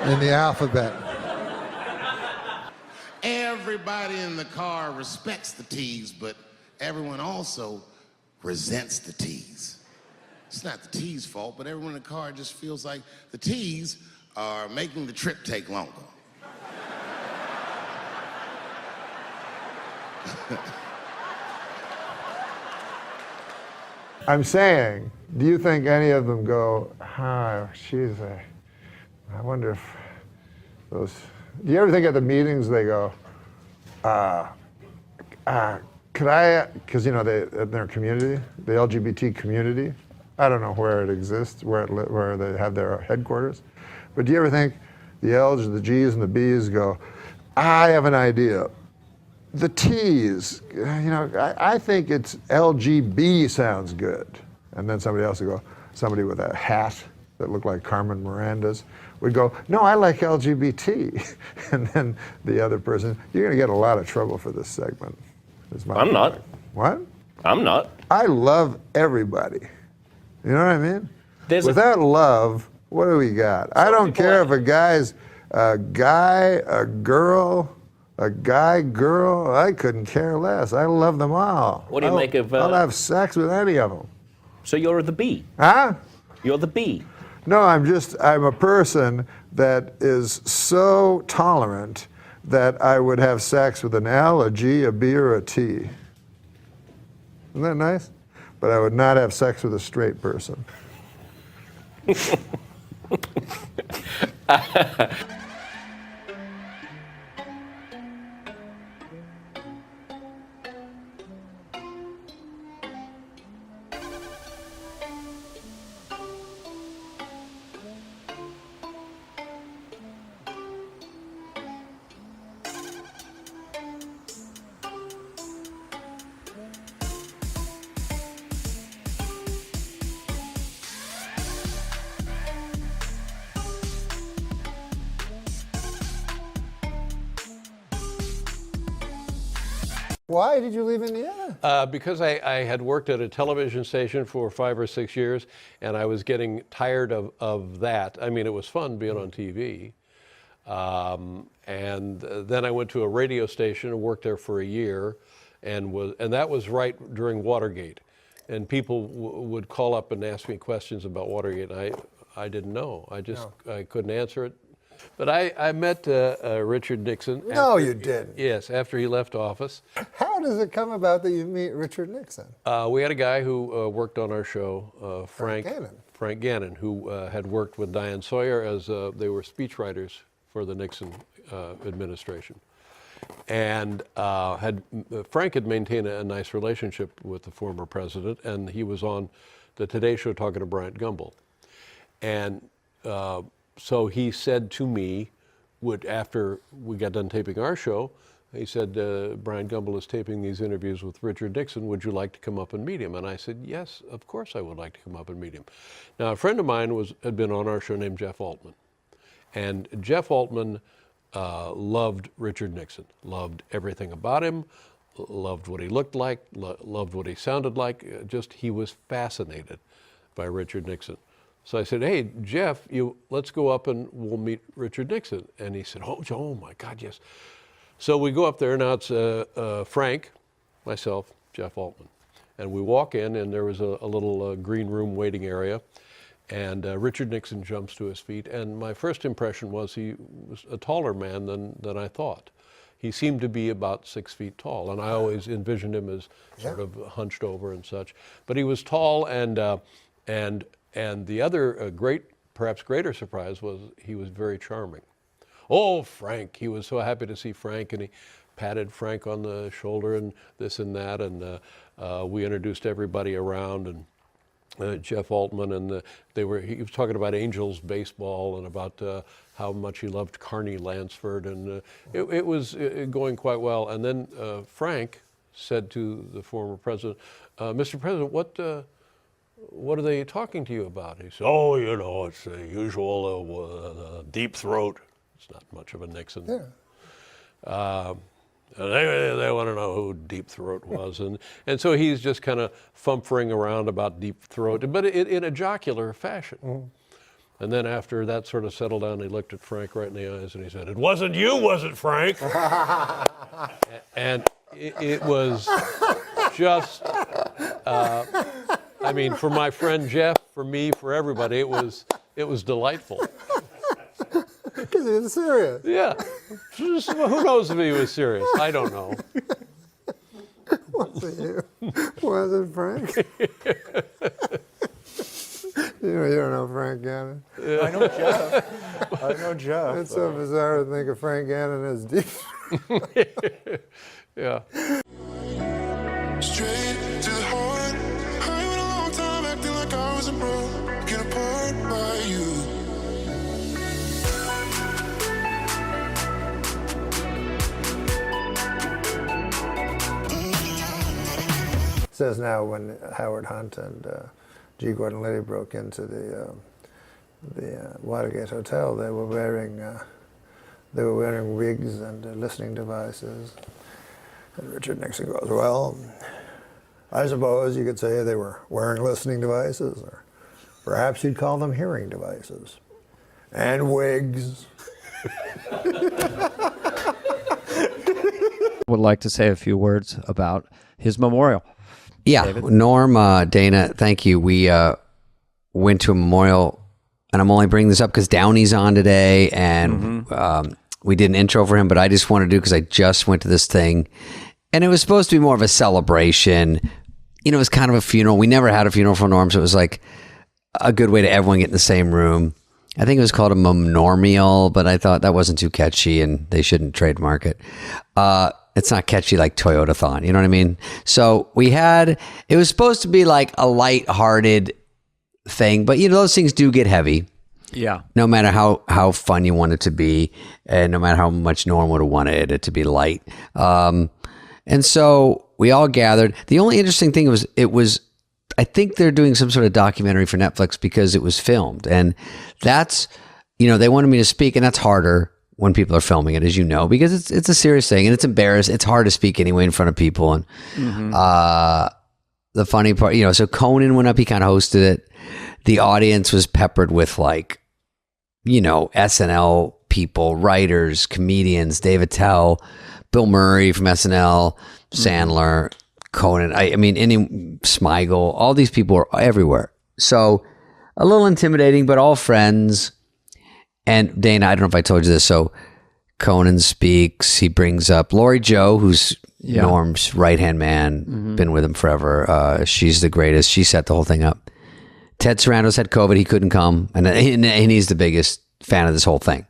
in the alphabet. Everybody in the car respects the T's, but everyone also resents the T's. It's not the T's fault, but everyone in the car just feels like the T's are making the trip take longer. I'm saying, do you think any of them go, I wonder if those, do you ever think at the meetings they go, could I, because you know, in their community, the LGBT community, I don't know where it exists, where they have their headquarters, but do you ever think the L's, the G's, and the B's go, I have an idea. The T's, you know, I think it's LGB sounds good. And then somebody else would go, somebody with a hat that looked like Carmen Miranda's would go, no, I like LGBT. And then the other person, you're gonna get a lot of trouble for this segment. I'm not. What? I'm not. I love everybody. You know what I mean? Without love, what do we got? I don't care if a guy's a guy, a girl, a guy, girl, I couldn't care less. I love them all. What do you make of... I'll have sex with any of them. So you're the B? Huh? You're the B? No, I'm a person that is so tolerant that I would have sex with an L, a G, a B, or a T. Isn't that nice? But I would not have sex with a straight person. Why did you leave Indiana? Because I had worked at a television station for 5 or 6 years, and I was getting tired of that. I mean, it was fun being on TV. And then I went to a radio station and worked there for a year, and that was right during Watergate. And people would call up and ask me questions about Watergate, and I didn't know. I couldn't answer it. But I met Richard Nixon. No, you didn't. Yes, after he left office. How does it come about that you meet Richard Nixon? We had a guy who worked on our show, Frank Gannon, who had worked with Diane Sawyer as they were speechwriters for the Nixon administration. And Frank had maintained a nice relationship with the former president, and he was on the Today Show talking to Bryant Gumbel. And so he said to me, after we got done taping our show, he said, Brian Gumbel is taping these interviews with Richard Nixon. Would you like to come up and meet him? And I said, yes, of course I would like to come up and meet him. Now, a friend of mine had been on our show named Jeff Altman. And Jeff Altman loved Richard Nixon, loved everything about him, loved what he looked like, loved what he sounded like. He was fascinated by Richard Nixon. So I said, hey, Jeff, let's go up and we'll meet Richard Nixon. And he said, oh my God, yes. So we go up there. Now it's Frank, myself, Jeff Altman. And we walk in, and there was a little green room waiting area. And Richard Nixon jumps to his feet, and my first impression was he was a taller man than I thought. He seemed to be about 6 feet tall, and I always envisioned him as sort of hunched over and such. But he was tall, and the other perhaps greater surprise was he was very charming. Oh, Frank! He was so happy to see Frank, and he patted Frank on the shoulder and this and that, and we introduced everybody around, and Jeff Altman, and he was talking about Angels baseball and about how much he loved Carney Lansford, and it was going quite well. And then Frank said to the former president, "Mr. President, what are they talking to you about?" He said, "Oh, you know, it's the usual deep throat." It's not much of a Nixon. Yeah. They want to know who Deep Throat was, and so he's just kind of fumphering around about Deep Throat, but in a jocular fashion. Mm. And then after that sort of settled down, he looked at Frank right in the eyes and he said, "It wasn't you, was it, Frank?" And it was just, I mean, for my friend Jeff, for me, for everybody, it was delightful. Because he was serious. Yeah. Just, who knows if he was serious? I don't know. Was it you? Was it Frank? You don't know Frank Gannon. Yeah. I know Jeff. I know Jeff. It's so bizarre to think of Frank Gannon as deep. Yeah. Straight to the heart. I went a long time acting like I was a bro. Get apart by you. Says now when Howard Hunt and G. Gordon Liddy broke into the Watergate Hotel, they were wearing wigs and listening devices. And Richard Nixon goes, "Well, I suppose you could say they were wearing listening devices, or perhaps you'd call them hearing devices, and wigs." Would like to say a few words about his memorial. Yeah, David? Norm, Dana, thank you. We went to a memorial, and I'm only bringing this up because Downey's on today, and we did an intro for him, but I just wanted to do because I just went to this thing, and it was supposed to be more of a celebration. You know, it was kind of a funeral. We never had a funeral for Norm, so it was like a good way to everyone get in the same room. I think it was called a memorial, but I thought that wasn't too catchy, and they shouldn't trademark it. It's not catchy like Toyotathon, you know what I mean? So it was supposed to be like a light-hearted thing, but you know, those things do get heavy. Yeah. No matter how fun you want it to be, and no matter how much Norm would have wanted it to be light. And so we all gathered. The only interesting thing was, I think they're doing some sort of documentary for Netflix because it was filmed. And that's, you know, they wanted me to speak, and that's harder when people are filming it, as you know, because it's a serious thing, and it's embarrassing. It's hard to speak anyway in front of people. And the funny part, you know, so Conan went up, he kind of hosted it. The audience was peppered with, like, you know, SNL people, writers, comedians, Dave Attell, Bill Murray from SNL, Sandler, Conan. I mean, Smigel, all these people are everywhere. So a little intimidating, but all friends. And Dana, I don't know if I told you this. So Conan speaks. He brings up Lori Joe, who's Norm's right-hand man, been with him forever. She's the greatest. She set the whole thing up. Ted Sarandos had COVID. He couldn't come. And he's the biggest fan of this whole thing.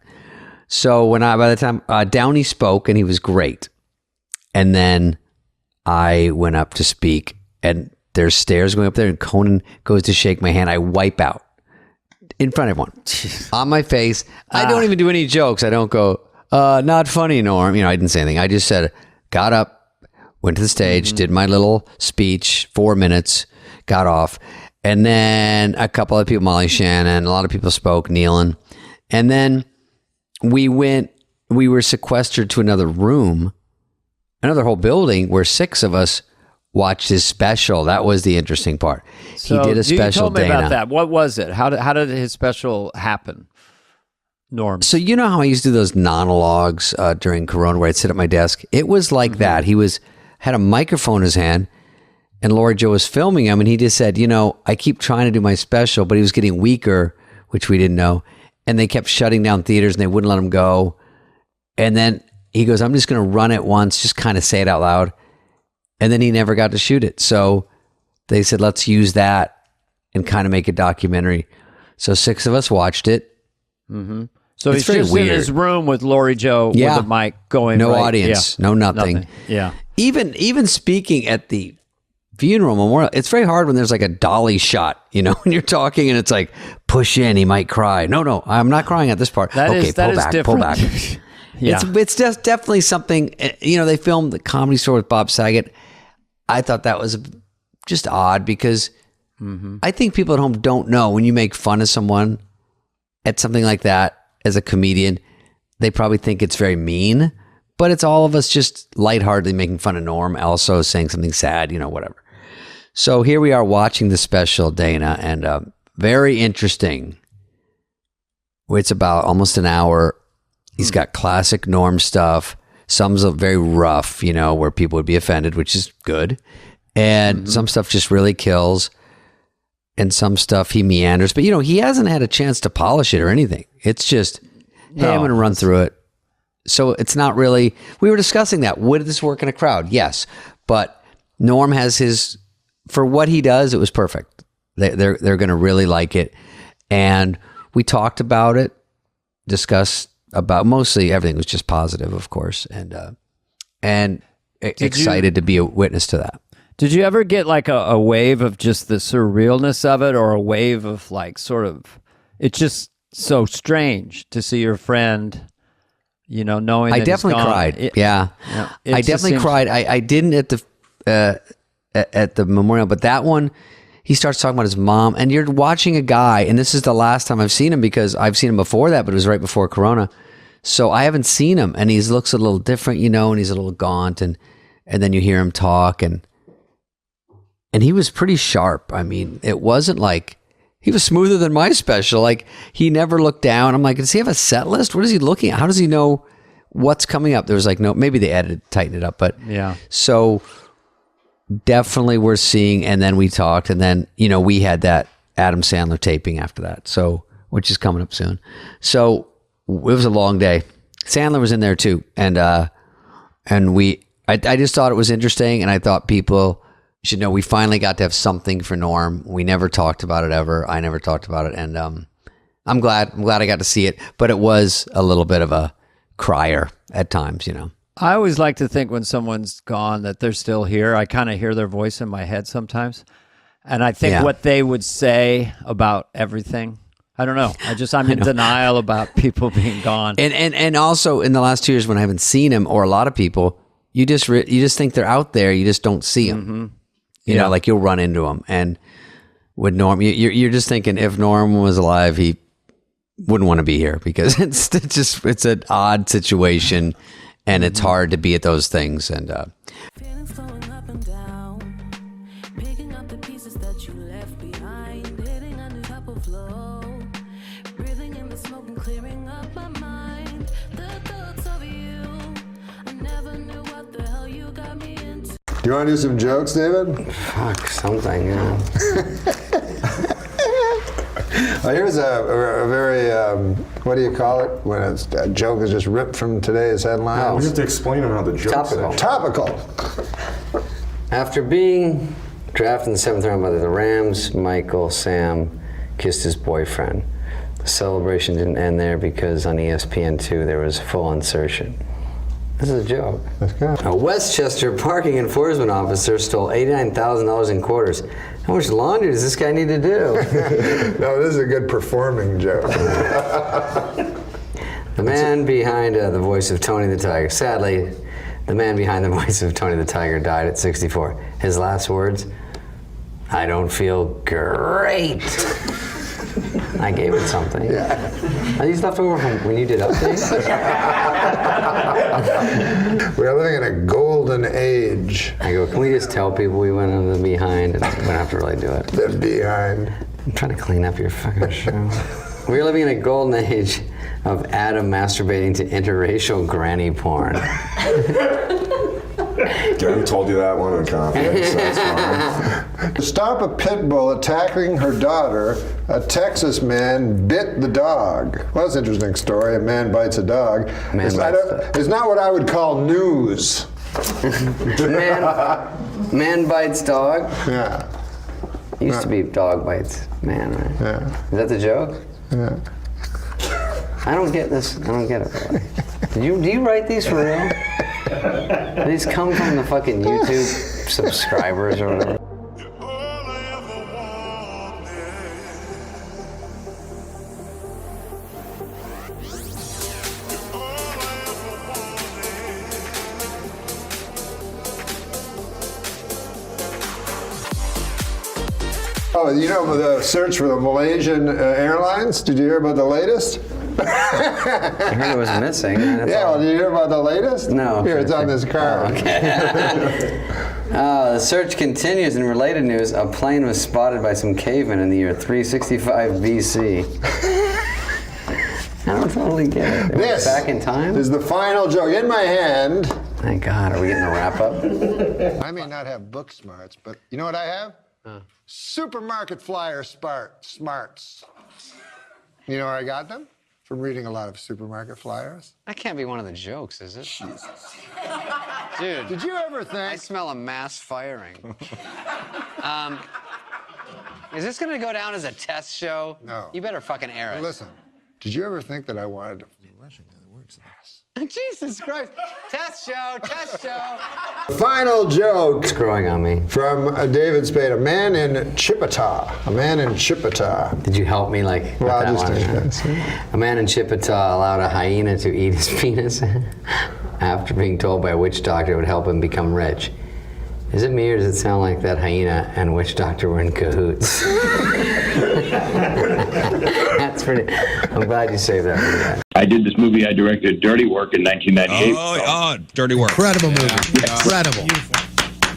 So by the time Downey spoke, and he was great. And then I went up to speak, and there's stairs going up there, and Conan goes to shake my hand. I wipe out in front of everyone, on my face. I don't even do any jokes. I don't go, not funny, Norm. You know, I didn't say anything. I just said, got up, went to the stage, did my little speech, 4 minutes, got off. And then a couple of people, Molly Shannon, a lot of people spoke, Nealon. And then we were sequestered to another room, another whole building where 6 of us watched his special. That was the interesting part. So he did a special, you told me Dana. about that. What was it? How did his special happen, Norm? So you know how I used to do those monologues during Corona where I'd sit at my desk? It was like that. He had a microphone in his hand, And Lori Joe was filming him, and he just said, I keep trying to do my special, but he was getting weaker, which we didn't know. And they kept shutting down theaters, and they wouldn't let him go. And then he goes, I'm just going to run it once, just kind of say it out loud. And then he never got to shoot it. So they said, let's use that and kind of make a documentary. So 6 of us watched it. Mm-hmm. So It's he's very just weird. in his room with Lori Joe with a mic going. No right. audience, Yeah. no nothing. Yeah. Even speaking at the funeral memorial, it's very hard when there's like a dolly shot, when you're talking and it's like, push in, he might cry. No, I'm not crying at this part. That okay, is- that is pull back. different. Yeah. It's just definitely something, they filmed the Comedy Store with Bob Saget. I thought that was just odd because I think people at home don't know when you make fun of someone at something like that as a comedian, they probably think it's very mean, but it's all of us just lightheartedly making fun of Norm, also saying something sad, whatever. So here we are watching the special, Dana, and very interesting. It's about almost an hour. He's got classic Norm stuff. Some's very rough, where people would be offended, which is good. And some stuff just really kills. And some stuff he meanders. But, he hasn't had a chance to polish it or anything. It's just, hey, I'm going to run through it. So it's not really, we were discussing that. Would this work in a crowd? Yes. But Norm has for what he does, it was perfect. They're going to really like it. And we talked about it, discussed about mostly everything was just positive, of course. And excited to be a witness to that. Did you ever get like a wave of just the surrealness of it, or a wave of like sort of, it's just so strange to see your friend, knowing that I definitely he's gone. cried. It I just definitely seems- cried. I didn't at the memorial, but that one, he starts talking about his mom, and you're watching a guy, and this is the last time I've seen him because I've seen him before that, but it was right before Corona. So I haven't seen him, and he looks a little different, and he's a little gaunt, and then you hear him talk, and he was pretty sharp. I mean, it wasn't like, he was smoother than my special. Like, he never looked down. I'm like, does he have a set list? What is he looking at? How does he know what's coming up? There was like, no, maybe they tightened it up, but yeah. So definitely we're seeing, and then we talked, and then, we had that Adam Sandler taping after that. So, which is coming up soon. So it was a long day. Sandler was in there too. And I just thought it was interesting. And I thought people should know we finally got to have something for Norm. We never talked about it ever. I never talked about it. And I'm glad I got to see it, but it was a little bit of a crier at times, I always like to think when someone's gone that they're still here. I kind of hear their voice in my head sometimes. And I think what they would say about everything, I don't know. I'm in denial about people being gone. And also in the last 2 years when I haven't seen him, or a lot of people, you just think they're out there. You just don't see them. You know, like you'll run into them. And with Norm, you're just thinking if Norm was alive, he wouldn't want to be here because it's an odd situation, and it's hard to be at those things. And You want to do some jokes, David? Fuck, something, yeah. Well, here's a very, what do you call it? When a joke is just ripped from today's headlines. We have to explain them how the joke's Topical. After being drafted in the 7th round by the Rams, Michael Sam kissed his boyfriend. The celebration didn't end there because on ESPN2 there was full insertion. This is a joke. That's good. A Westchester parking enforcement officer stole $89,000 in quarters. How much laundry does this guy need to do? No, this is a good performing joke. The man behind the voice of Tony the Tiger. Sadly, the man behind the voice of Tony the Tiger died at 64. His last words, "I don't feel great." I gave it something. Yeah. Are these left over from when you did updates? We are living in a golden age. I go, can we just tell people we went in the behind and we don't have to really do it? The behind. I'm trying to clean up your fucking show. We're living in a golden age of Adam masturbating to interracial granny porn. Jen told you that one in confidence. That's fine. To stop a pit bull attacking her daughter, a Texas man bit the dog. Well, that's an interesting story. A man bites a dog. It's not what I would call news. Man bites dog? Yeah. Used to be dog bites man, right? Yeah. Is that the joke? Yeah. I don't get this. I don't get it, really. Do you write these for real? These come from the fucking YouTube subscribers or whatever. Oh, you know the search for the Malaysian Airlines? Did you hear about the latest? I heard it was missing. Well, did you hear about the latest? No. Here, it's on this card. Oh, okay. The search continues. In related news, a plane was spotted by some cavemen in the year 365 BC. I don't totally get it. This back in time? is the final joke. In my hand. Thank God. Are we getting a wrap up? I may not have book smarts, but you know what I have? Supermarket flyer smarts. You know where I got them? From reading a lot of supermarket flyers. That can't be one of the jokes, is it? Jesus. Dude. Did you ever think? I smell a mass firing. Is this going to go down as a test show? No. You better fucking air it. Listen, did you ever think that I wanted to... Jesus Christ. Test show, test show. Final joke. It's growing on me. From David Spade, a man in Chippewa. A man in Chippewa. Did you help me like with Well, that just one? A man in Chippewa allowed a hyena to eat his penis after being told by a witch doctor it would help him become rich. Is it me or does it sound like that hyena and witch doctor were in cahoots? That's pretty. I'm glad you saved that for that. I did this movie. I directed Dirty Work in 1998. Dirty Work. Incredible movie. Incredible.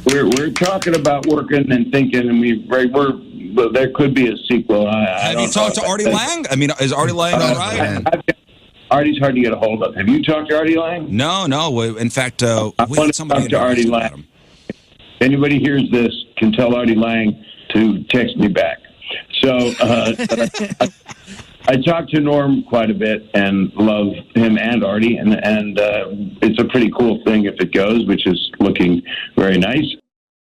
We're talking about working and thinking, and well, there could be a sequel. Have you talked to Artie Lang? I mean, is Artie Lang all right? Artie's hard to get a hold of. Have you talked to Artie Lang? No. In fact, I we want had to somebody talk to Artie Lang. If anybody hears this, can tell Artie Lang to text me back. So I talked to Norm quite a bit and love him and Artie, and it's a pretty cool thing if it goes, which is looking very nice.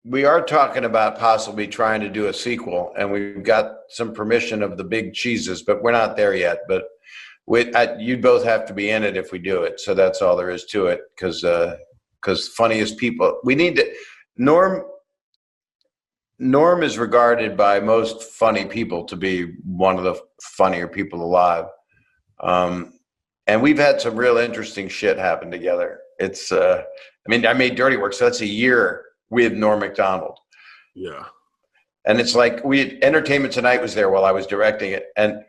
We are talking about possibly trying to do a sequel, and we've got some permission of the big cheeses, but we're not there yet. But you'd both have to be in it if we do it, so that's all there is to it. Because funniest people, we need to. Norm is regarded by most funny people to be one of the funnier people alive. And we've had some real interesting shit happen together. It's, I made Dirty Work, so that's a year with Norm MacDonald. Yeah. And it's like Entertainment Tonight was there while I was directing it. And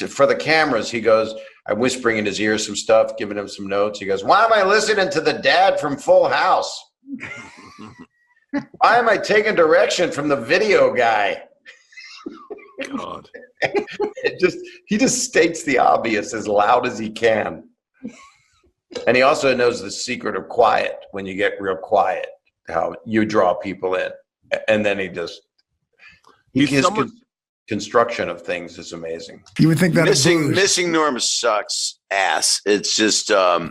for the cameras, he goes, I'm whispering in his ear some stuff, giving him some notes. He goes, why am I listening to the dad from Full House? Why am I taking direction from the video guy? God. He just states the obvious as loud as he can. And he also knows the secret of quiet. When you get real quiet, how you draw people in. And then his construction of things is amazing. You would think that missing Norm sucks ass. It's just I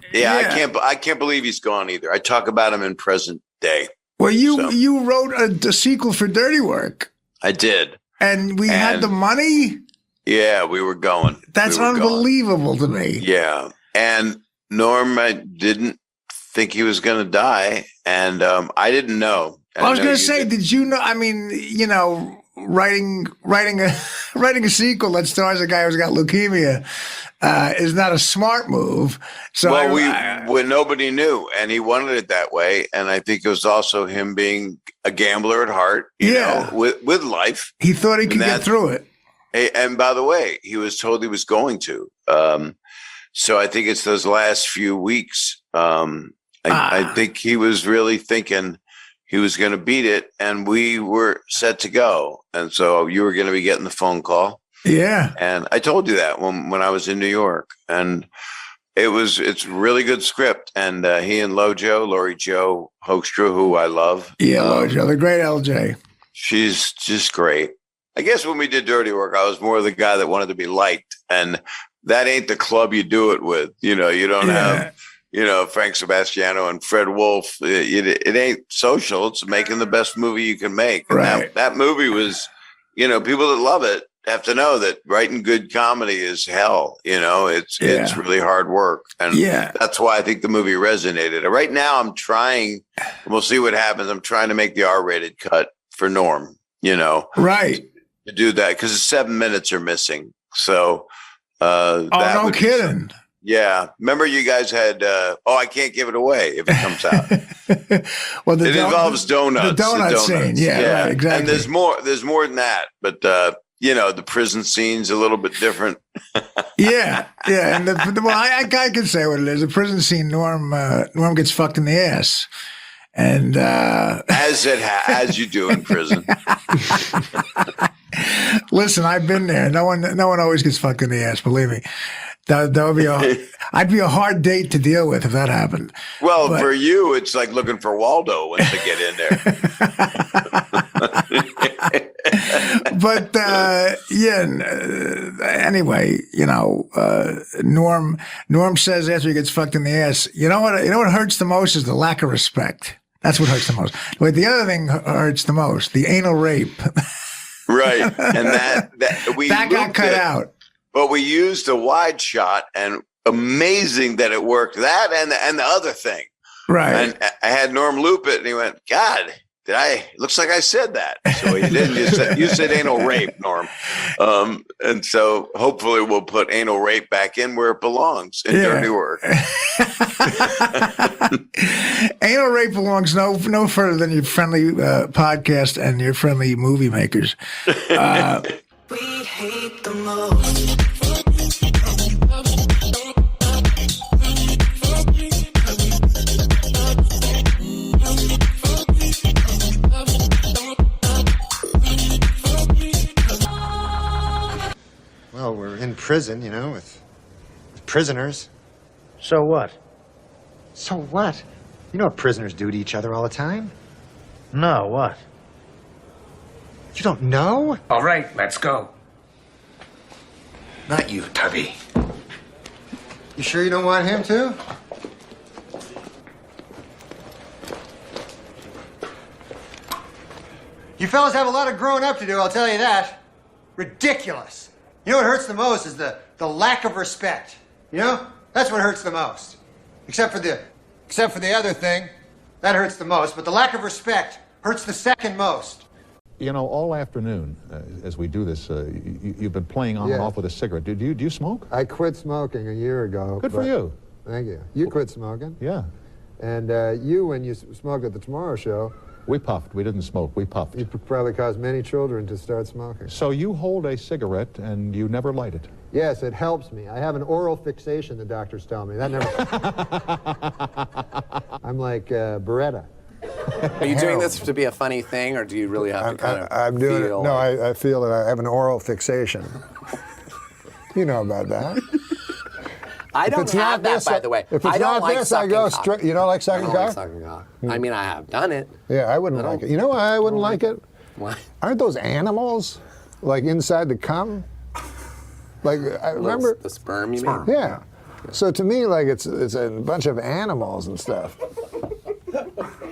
can't believe he's gone either. I talk about him in present day. Well, you wrote a sequel for Dirty Work. I did. And we had the money? Yeah, we were going. That's unbelievable to me. Yeah. And Norm, I didn't think he was going to die. And I didn't know. I was going to say, did you know? I mean, writing a sequel that stars a guy who's got leukemia is not a smart move. So when nobody knew, and he wanted it that way, and I think it was also him being a gambler at heart. You know, with life, he thought he could get through it. And by the way, he was told he was going to. So I think it's those last few weeks. I think he was really thinking he was going to beat it, and we were set to go. And so you were going to be getting the phone call. Yeah. And I told you that when I was in New York. And It's really good script, and he and Lori Jo Hoekstra, who I love. Yeah, Lojo, the great LJ. She's just great. I guess when we did Dirty Work, I was more the guy that wanted to be liked, and that ain't the club you do it with. You know, you don't have, Frank Sebastiano and Fred Wolf. It ain't social. It's making the best movie you can make. And right. that movie was, people that love it have to know that writing good comedy is hell. It's really hard work. And that's why I think the movie resonated. Right now I'm trying, we'll see what happens. I'm trying to make the R-rated cut for Norm, Right. To do that, because 7 minutes are missing. So, no kidding. Yeah. Remember you guys had, I can't give it away if it comes out. Well, it involves donuts. The donut scene. Yeah, right, exactly. And there's more than that, but, the prison scene's a little bit different. yeah. And I can say what it is. The prison scene, Norm gets fucked in the ass. And as you do in prison. Listen, I've been there. No one always gets fucked in the ass. Believe me, that would be I'd be a hard date to deal with if that happened. Well, for you, it's like looking for Waldo once they get in there. But anyway, Norm says after he gets fucked in the ass, you know what hurts the most is the lack of respect. That's what hurts the most. But the other thing hurts the most, the anal rape. Right. And that got cut out. But we used a wide shot, and amazing that it worked. That and the other thing. Right. And I had Norm loop it, and he went, God, looks like I said that. So he didn't. You said anal rape, Norm. And so hopefully we'll put anal rape back in where it belongs in Dirty Work. Anal rape belongs no further than your friendly podcast and your friendly movie makers. We hate the most. Well, we're in prison, with prisoners. So what? So what? You know what prisoners do to each other all the time? No, what? You don't know? All right, let's go. Not you, Tubby. You sure you don't want him to? You fellas have a lot of growing up to do, I'll tell you that. Ridiculous. You know what hurts the most is the lack of respect. That's what hurts the most. Except for the other thing, that hurts the most. But the lack of respect hurts the second most. All afternoon, as we do this, you've been playing on and off with a cigarette. Do you smoke? I quit smoking a year ago. Good for you. Thank you. You quit smoking? Yeah. And you, when you smoked at the Tomorrow Show... We puffed. We didn't smoke. We puffed. You probably caused many children to start smoking. So you hold a cigarette and you never light it? Yes, it helps me. I have an oral fixation, the doctors tell me. That never... I'm like Beretta. Are you doing this to be a funny thing, or do you really have to I'm doing it. No, I feel that I have an oral fixation. You know about that. I don't have that, by the way. If it's not this, I go straight. You don't like sucking cock? I don't like sucking cock. I mean, I have done it. Yeah, I wouldn't like it. You know why I wouldn't like it? Why? Aren't those animals, like inside the cum? Like, I remember... The sperm, you mean? Yeah. So to me, like, it's a bunch of animals and stuff.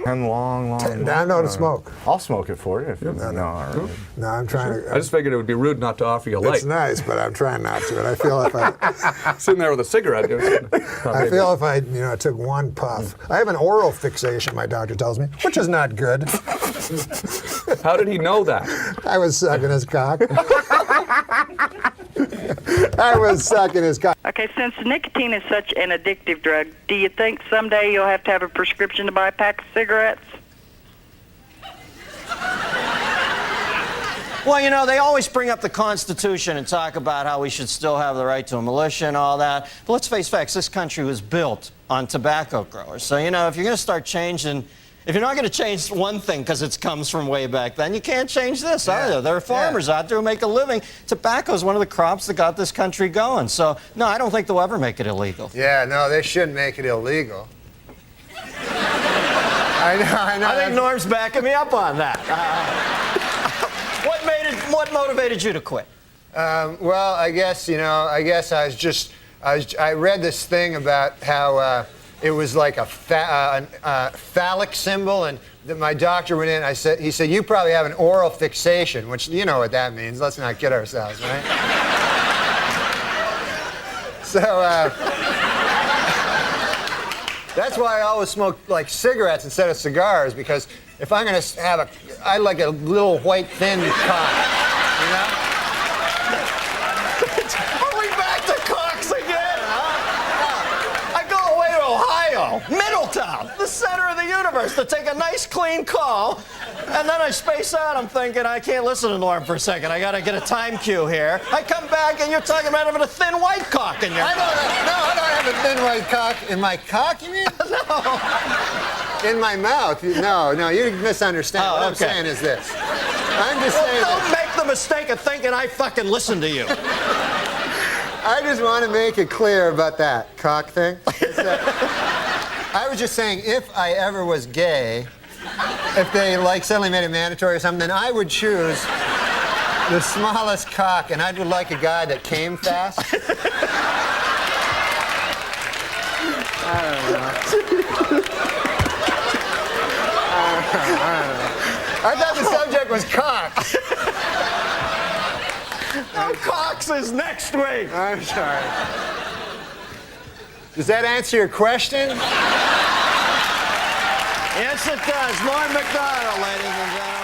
And long. I know to smoke. I'll smoke it for you. If you No, I'm trying to... I just figured it would be rude not to offer you a light. It's nice, but I'm trying not to. And I feel if I... Sitting there with a cigarette. I feel if I took one puff. I have an oral fixation, my doctor tells me, which is not good. How did he know that? I was sucking his cock. I was sucking his cock. Okay, since nicotine is such an addictive drug, do you think someday you'll have to have a prescription to buy a pack of cigarettes? Well, they always bring up the Constitution and talk about how we should still have the right to a militia and all that. But let's face facts, this country was built on tobacco growers. So, if you're going to start changing If you're not going to change one thing because it comes from way back then, you can't change this either. There are farmers out there who make a living. Tobacco is one of the crops that got this country going. So, no, I don't think they'll ever make it illegal. Yeah, no, they shouldn't make it illegal. I know. I think Norm's backing me up on that. What motivated you to quit? Well, I guess I read this thing about how it was like a phallic symbol, and my doctor went in. He said, you probably have an oral fixation, which you know what that means. Let's not kid ourselves, right? So that's why I always smoke like cigarettes instead of cigars, because if I'm gonna have I like a little white thin cock, you know. Middletown, the center of the universe, to take a nice clean call, and then I space out. I'm thinking, I can't listen to Norm for a second. I got to get a time cue here. I come back, and you're talking about having a thin white cock in your I don't have a thin white cock. In my cock, you mean? No. In my mouth. No, you misunderstand. What I'm saying is this. I'm just saying don't make the mistake of thinking I fucking listen to you. I just want to make it clear about that cock thing. I was just saying, if I ever was gay, if they suddenly made it mandatory or something, then I would choose the smallest cock, and I would like a guy that came fast. I don't know. I thought the subject was cock. No, cocks is next week. I'm sorry. Does that answer your question? Yes, it does. Norm MacDonald, ladies and gentlemen.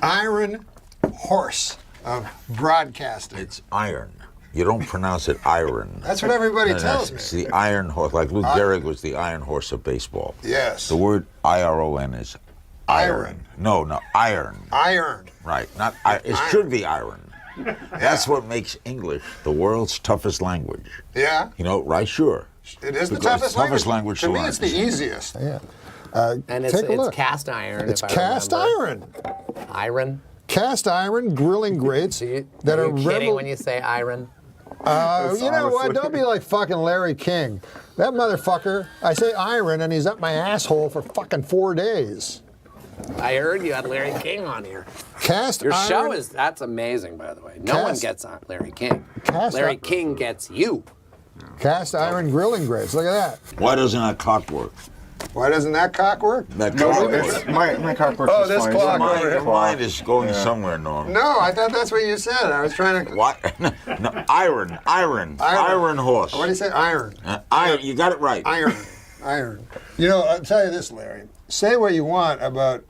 Iron horse of broadcasting. It's iron. You don't pronounce it iron. That's what everybody tells me. It's the iron horse. Like Lou Gehrig was the iron horse of baseball. Yes. The word I-R-O-N is iron. No, iron. Iron. Right. Not. It should be iron. That's what makes English the world's toughest language. Yeah. You know, right? Sure. It is the Because toughest language. To me, learn. it's the easiest. Yeah. And take a look. It's cast iron. It's if I cast remember. iron. Iron. Cast iron grilling grates that Are you kidding when you say iron? You know what? Don't be like fucking Larry King. That motherfucker, I say iron and he's up my asshole for fucking 4 days. I heard you had Larry King on here. Cast Your iron. show that's amazing, by the way. No one gets on Larry King. Larry King gets you. Cast iron grilling grates. Look at that. Why doesn't that clock work? Why doesn't that cock work? That clock works. My cock works. Oh, this clock over here. Your mind is going somewhere, Norm. No, I thought that's what you said. I was trying to. What? No, iron horse. What did you say? Iron. Iron. You got it right. Iron. You know, I'll tell you this, Larry. Say what you want about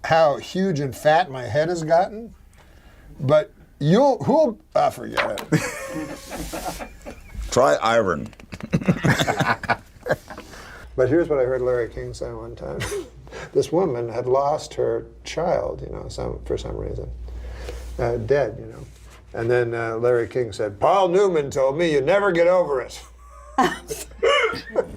how huge and fat my head has gotten, but who'll forget it. Try iron. But here's what I heard Larry King say one time. This woman had lost her child, for some reason, dead, And then Larry King said, Paul Newman told me you never get over it. Like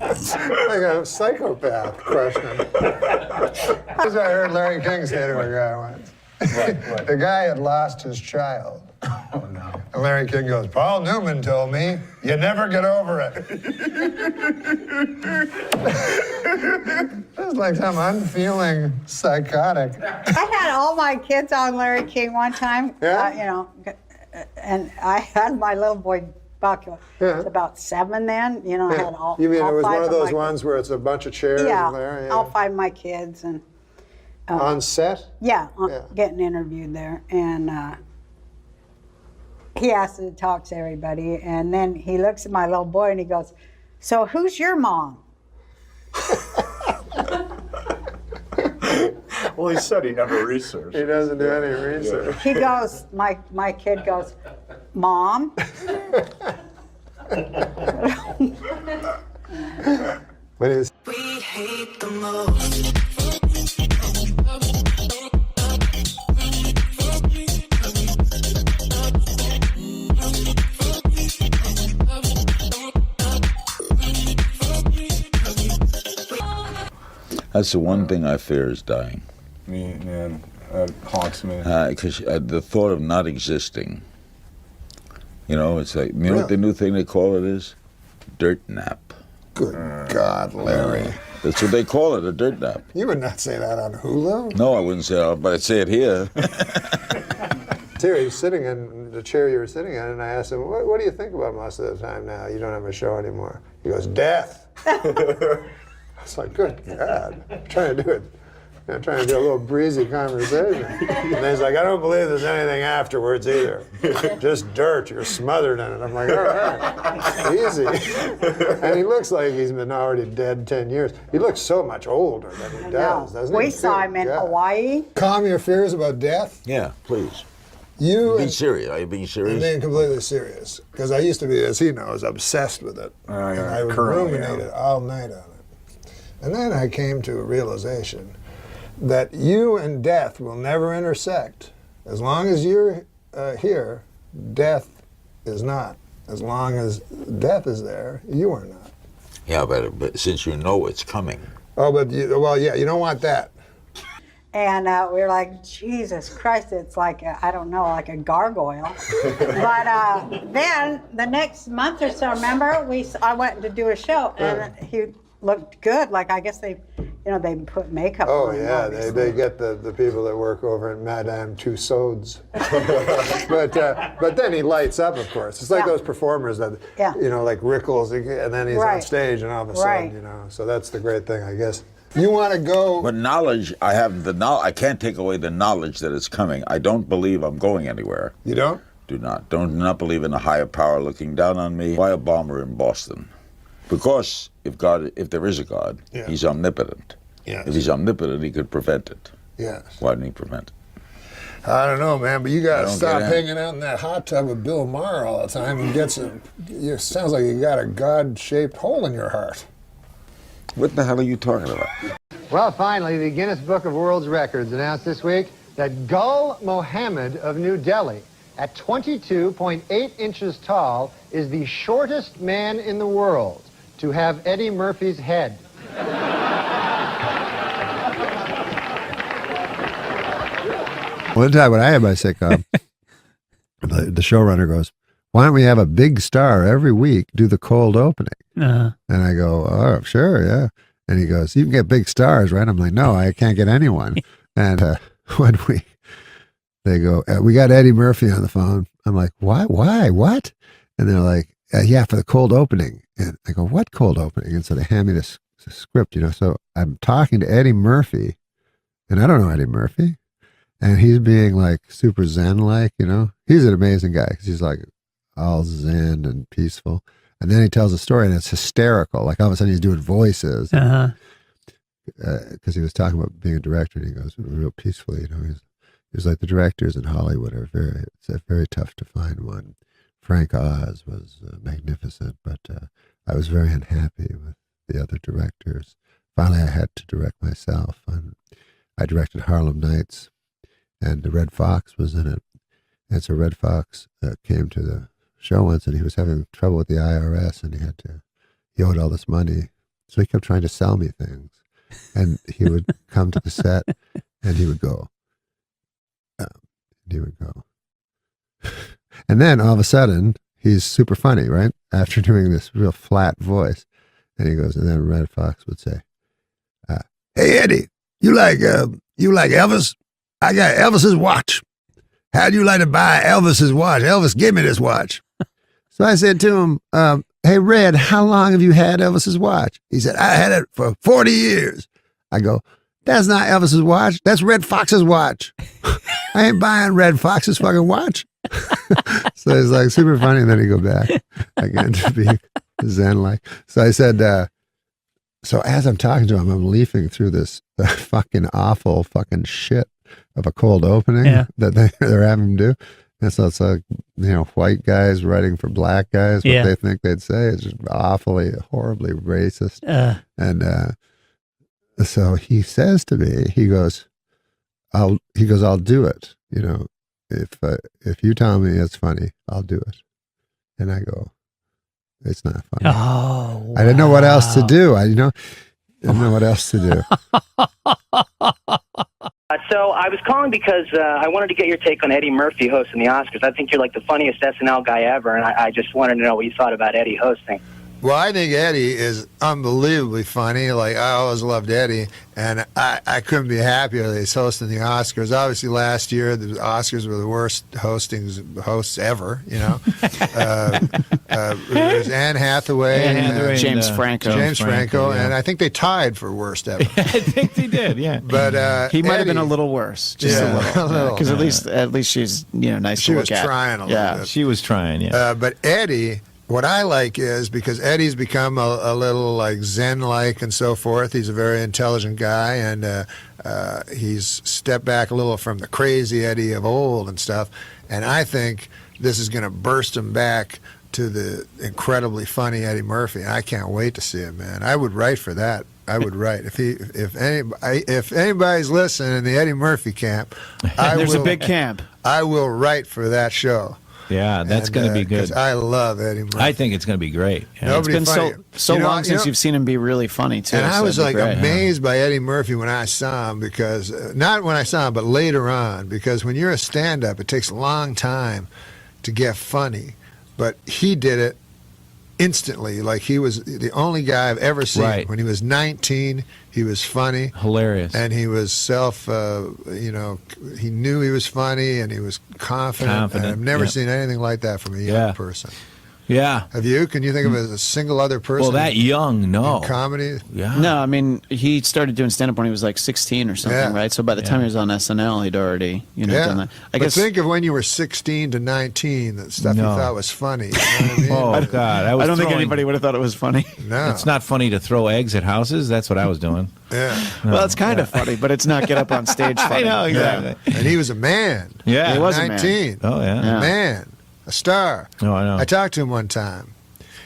a psychopath question. That's what I heard Larry King say to a guy once. The guy had lost his child. Oh, no. And Larry King goes, Paul Newman told me you never get over it. It's like some unfeeling psychotic. I had all my kids on Larry King one time. Yeah? And I had my little boy Buck. Was about 7 then. I had all. You mean all it was 5 one of those my, ones where it's a bunch of chairs yeah, in there? all 5 of my kids and. On set? Yeah, getting interviewed there, and he asked to talk to everybody, and then he looks at my little boy and he goes, So who's your mom? Well, he said he never researched. He doesn't do any research. He goes, my kid goes, Mom. What is? We hate the most. That's the one thing I fear is dying. Man, that haunts me. Because the thought of not existing, you know, it's like, you know what the new thing they call it is? Dirt nap. Good God, Larry. That's what they call it, a dirt nap. You would not say that on Hulu. No, I wouldn't say that, but I'd say it here. Terry, he's sitting in the chair you were sitting in, and I asked him, what do you think about most of the time now? You don't have a show anymore. He goes, death. I was like, good God. I'm trying to do it. I'm trying to do a little breezy conversation. And then he's like, I don't believe there's anything afterwards either. Just dirt. You're smothered in it. I'm like, all right, easy. And he looks like he's been already dead 10 years. He looks so much older than he does, doesn't he? We saw him in Hawaii. Calm your fears about death? Yeah, please. Be serious. Are you being serious? I'm being completely serious. Because I used to be, as he knows, obsessed with it. And I would ruminate it all night on it. And then I came to a realization that you and death will never intersect. As long as you're here, death is not. As long as death is there, you are not. Yeah, but since you know it's coming. Oh, but, you don't want that. And we were like, Jesus Christ, it's like, I don't know, like a gargoyle. But then the next month or so, remember, I went to do a show, and he looked good. Like, I guess they put makeup on. Oh, yeah, they get the people that work over at Madame Tussauds. but then he lights up, of course. It's like those performers that, like Rickles, and then he's on stage, and all of a sudden, so that's the great thing, I guess. You want to go... But knowledge, I have the knowledge. I can't take away the knowledge that it's coming. I don't believe I'm going anywhere. You don't? Do not believe in a higher power looking down on me. Why a bomber in Boston? Because if there is a God, he's omnipotent. Yes. If he's omnipotent, he could prevent it. Yes. Why didn't he prevent it? I don't know, man, but you got to stop hanging out in that hot tub with Bill Maher all the time and get some... It sounds like you got a God-shaped hole in your heart. What the hell are you talking about? Well, finally, the Guinness Book of World Records announced this week that Gul Mohammed of New Delhi, at 22.8 inches tall, is the shortest man in the world to have Eddie Murphy's head. One time when I had my sitcom, the showrunner goes, why don't we have a big star every week do the cold opening? And I go, oh, sure, yeah. And he goes, you can get big stars, right? I'm like, no, I can't get anyone. And when they go, we got Eddie Murphy on the phone. I'm like, why, what? And they're like, yeah, for the cold opening. And I go, what cold opening? And so they hand me this script, so I'm talking to Eddie Murphy, and I don't know Eddie Murphy. And he's being like super zen-like, He's an amazing guy because he's like all zen and peaceful. And then he tells a story and it's hysterical. Like all of a sudden he's doing voices. Because he was talking about being a director, and he goes real peacefully, He's like, the directors in Hollywood are very tough to find one. Frank Oz was magnificent, but I was very unhappy with the other directors. Finally, I had to direct myself. I directed Harlem Nights, and the Red Fox was in it. And so Red Fox came to the show once, and he was having trouble with the IRS, and he owed all this money. So he kept trying to sell me things. And he would come to the set, and he would go. And then all of a sudden, he's super funny, right? After doing this real flat voice. And he goes, and then Red Fox would say, hey, Eddie, you like Elvis? I got Elvis's watch. How'd you like to buy Elvis's watch? Elvis, give me this watch. So I said to him, hey, Red, how long have you had Elvis's watch? He said, I had it for 40 years. I go, that's not Elvis's watch. That's Red Fox's watch. I ain't buying Red Fox's fucking watch. So it's like super funny. And then he go back again to be Zen-like. So I said, so as I'm talking to him, I'm leafing through this fucking awful fucking shit of a cold opening that they're having him do. And so it's like, white guys writing for black guys, what they think they'd say is just awfully, horribly racist. And so he says to me, he goes, I'll do it. If you tell me it's funny, I'll do it. And I go, it's not funny. Oh, wow. I didn't know what else to do. I didn't know what else to do. So I was calling because I wanted to get your take on Eddie Murphy hosting the Oscars. I think you're like the funniest SNL guy ever, and I just wanted to know what you thought about Eddie hosting. Well, I think Eddie is unbelievably funny. Like, I always loved Eddie, and I couldn't be happier that he's hosting the Oscars. Obviously, last year, the Oscars were the worst hosts ever, It was Anne Hathaway and James Franco. And I think they tied for worst ever. I think they did, yeah. But he might have Eddie- been a little worse, just a little. Because at least she's nice She to was look at. trying a little bit. She was trying, yeah. But Eddie, what I like is because Eddie's become a little like Zen-like and so forth. He's a very intelligent guy, and he's stepped back a little from the crazy Eddie of old and stuff. And I think this is going to burst him back to the incredibly funny Eddie Murphy. I can't wait to see it, man. I would write for that. I would write if anybody's listening in the Eddie Murphy camp. There's a big camp. I will write for that show. Yeah, that's going to be good. 'Cause I love Eddie Murphy. I think it's going to be great. Yeah. It's Nobody been funny. so long since you've seen him be really funny, too. And I so was it'd be like great, amazed by Eddie Murphy when I saw him because, not when I saw him, but later on, because when you're a stand-up, it takes a long time to get funny. But he did it instantly. Like, he was the only guy I've ever seen. Right. When he was 19, he was funny. Hilarious. And he was he knew he was funny and he was confident. And I've never seen anything like that from a young person. Yeah. Have you? Can you think of a single other person? Well, that young, no. In comedy? Yeah. No, I mean, he started doing stand-up when he was like 16 or something, right? So by the time he was on SNL, he'd already, done that. I guess. Think of when you were 16 to 19, that stuff you thought was funny. You know what I mean? Oh, God. I don't think anybody would have thought it was funny. No. It's not funny to throw eggs at houses. That's what I was doing. Yeah. Well, it's kind of funny, but it's not get up on stage funny. I know, exactly. Yeah. And he was a man. Yeah. He was a 19. man. Oh, yeah. A man. A star. Oh, I know. I talked to him one time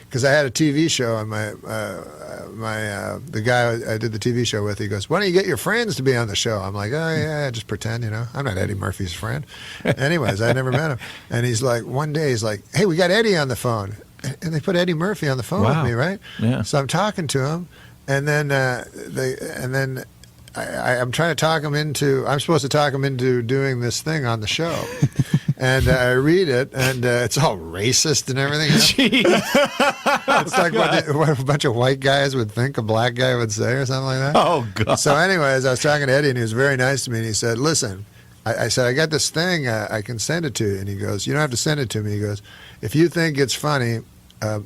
because I had a TV show, and the guy I did the TV show with, he goes, "Why don't you get your friends to be on the show?" I'm like, "Oh yeah, just pretend, I'm not Eddie Murphy's friend." Anyways, I never met him, and he's like, one day he's like, "Hey, we got Eddie on the phone," and they put Eddie Murphy on the phone with me, right? Yeah. So I'm talking to him, and then I'm trying to talk him into. I'm supposed to talk him into doing this thing on the show. And I read it, and it's all racist and everything. It's like what a bunch of white guys would think a black guy would say or something like that. Oh, God. So anyways, I was talking to Eddie, and he was very nice to me, and he said, "Listen," I said, "I got this thing. I can send it to you." And he goes, "You don't have to send it to me." He goes, "If you think it's funny,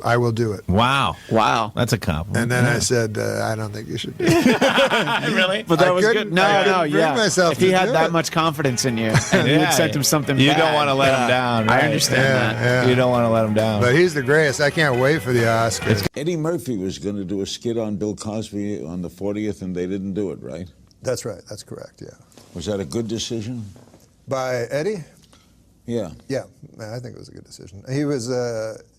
I will do it." Wow. Wow. That's a compliment. And then I said, "I don't think you should do it." Really? But that I was couldn't- good. No, I couldn't no, bring yeah. myself If he to had do that it. much confidence in you, and you had sent him something You bad, don't want to let him down. Right? I understand that. Yeah. You don't want to let him down. But he's the greatest. I can't wait for the Oscars. Eddie Murphy was going to do a skit on Bill Cosby on the 40th, and they didn't do it, right? That's right. That's correct. Yeah. Was that a good decision? By Eddie? Yeah. Yeah, I think it was a good decision. He was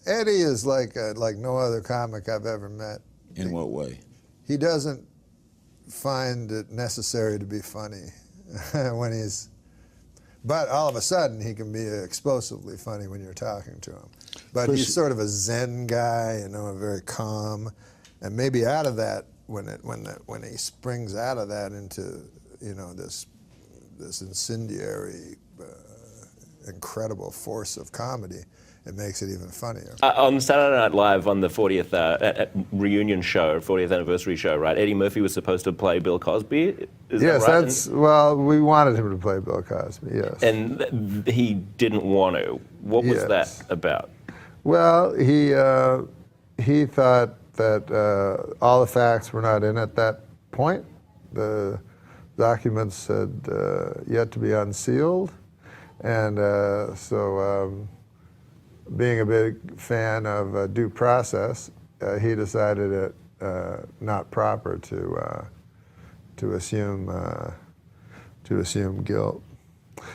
Eddie is like no other comic I've ever met. In what way? He doesn't find it necessary to be funny when he's. But all of a sudden, he can be explosively funny when you're talking to him. But he's sort of a Zen guy, very calm, and maybe out of that, when he springs out of that into this incendiary, incredible force of comedy, it makes it even funnier. On Saturday Night Live on the 40th reunion show, 40th anniversary show, right? Eddie Murphy was supposed to play Bill Cosby. Is Yes, that right? well, we wanted him to play Bill Cosby, yes. And he didn't want to. What was that about? Well, he thought that all the facts were not in at that point. The documents had yet to be unsealed. And so being a big fan of due process, he decided it not proper to assume guilt.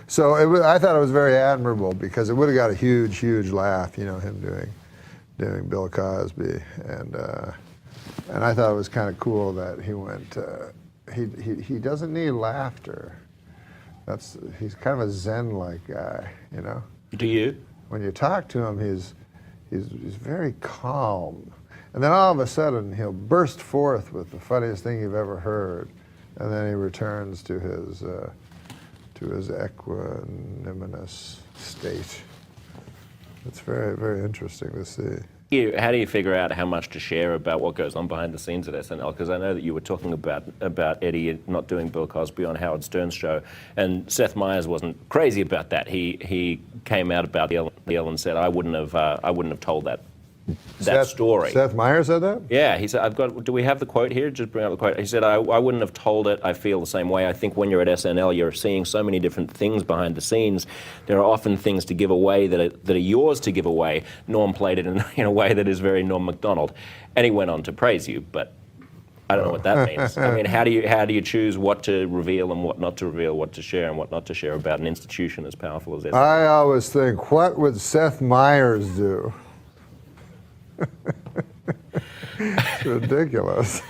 So I thought it was very admirable because it would have got a huge laugh, him doing Bill Cosby, and I thought it was kind of cool that he went. He doesn't need laughter. He's kind of a Zen-like guy, Do you? When you talk to him, he's very calm, and then all of a sudden he'll burst forth with the funniest thing you've ever heard, and then he returns to his equanimous state. It's very, very interesting to see. How do you figure out how much to share about what goes on behind the scenes at SNL? Because I know that you were talking about Eddie not doing Bill Cosby on Howard Stern's show, and Seth Meyers wasn't crazy about that. He came out about the Ellen and said, I wouldn't have told that story. Seth Meyers said that? Yeah, he said, do we have the quote here? Just bring up the quote. He said, I wouldn't have told it. I feel the same way. I think when you're at SNL, you're seeing so many different things behind the scenes. There are often things to give away that are yours to give away. Norm played it in a way that is very Norm MacDonald. And he went on to praise you, but I don't know what that means. I mean, how do you choose what to reveal and what not to reveal, what to share and what not to share about an institution as powerful as SNL? I always think, what would Seth Meyers do? It's ridiculous.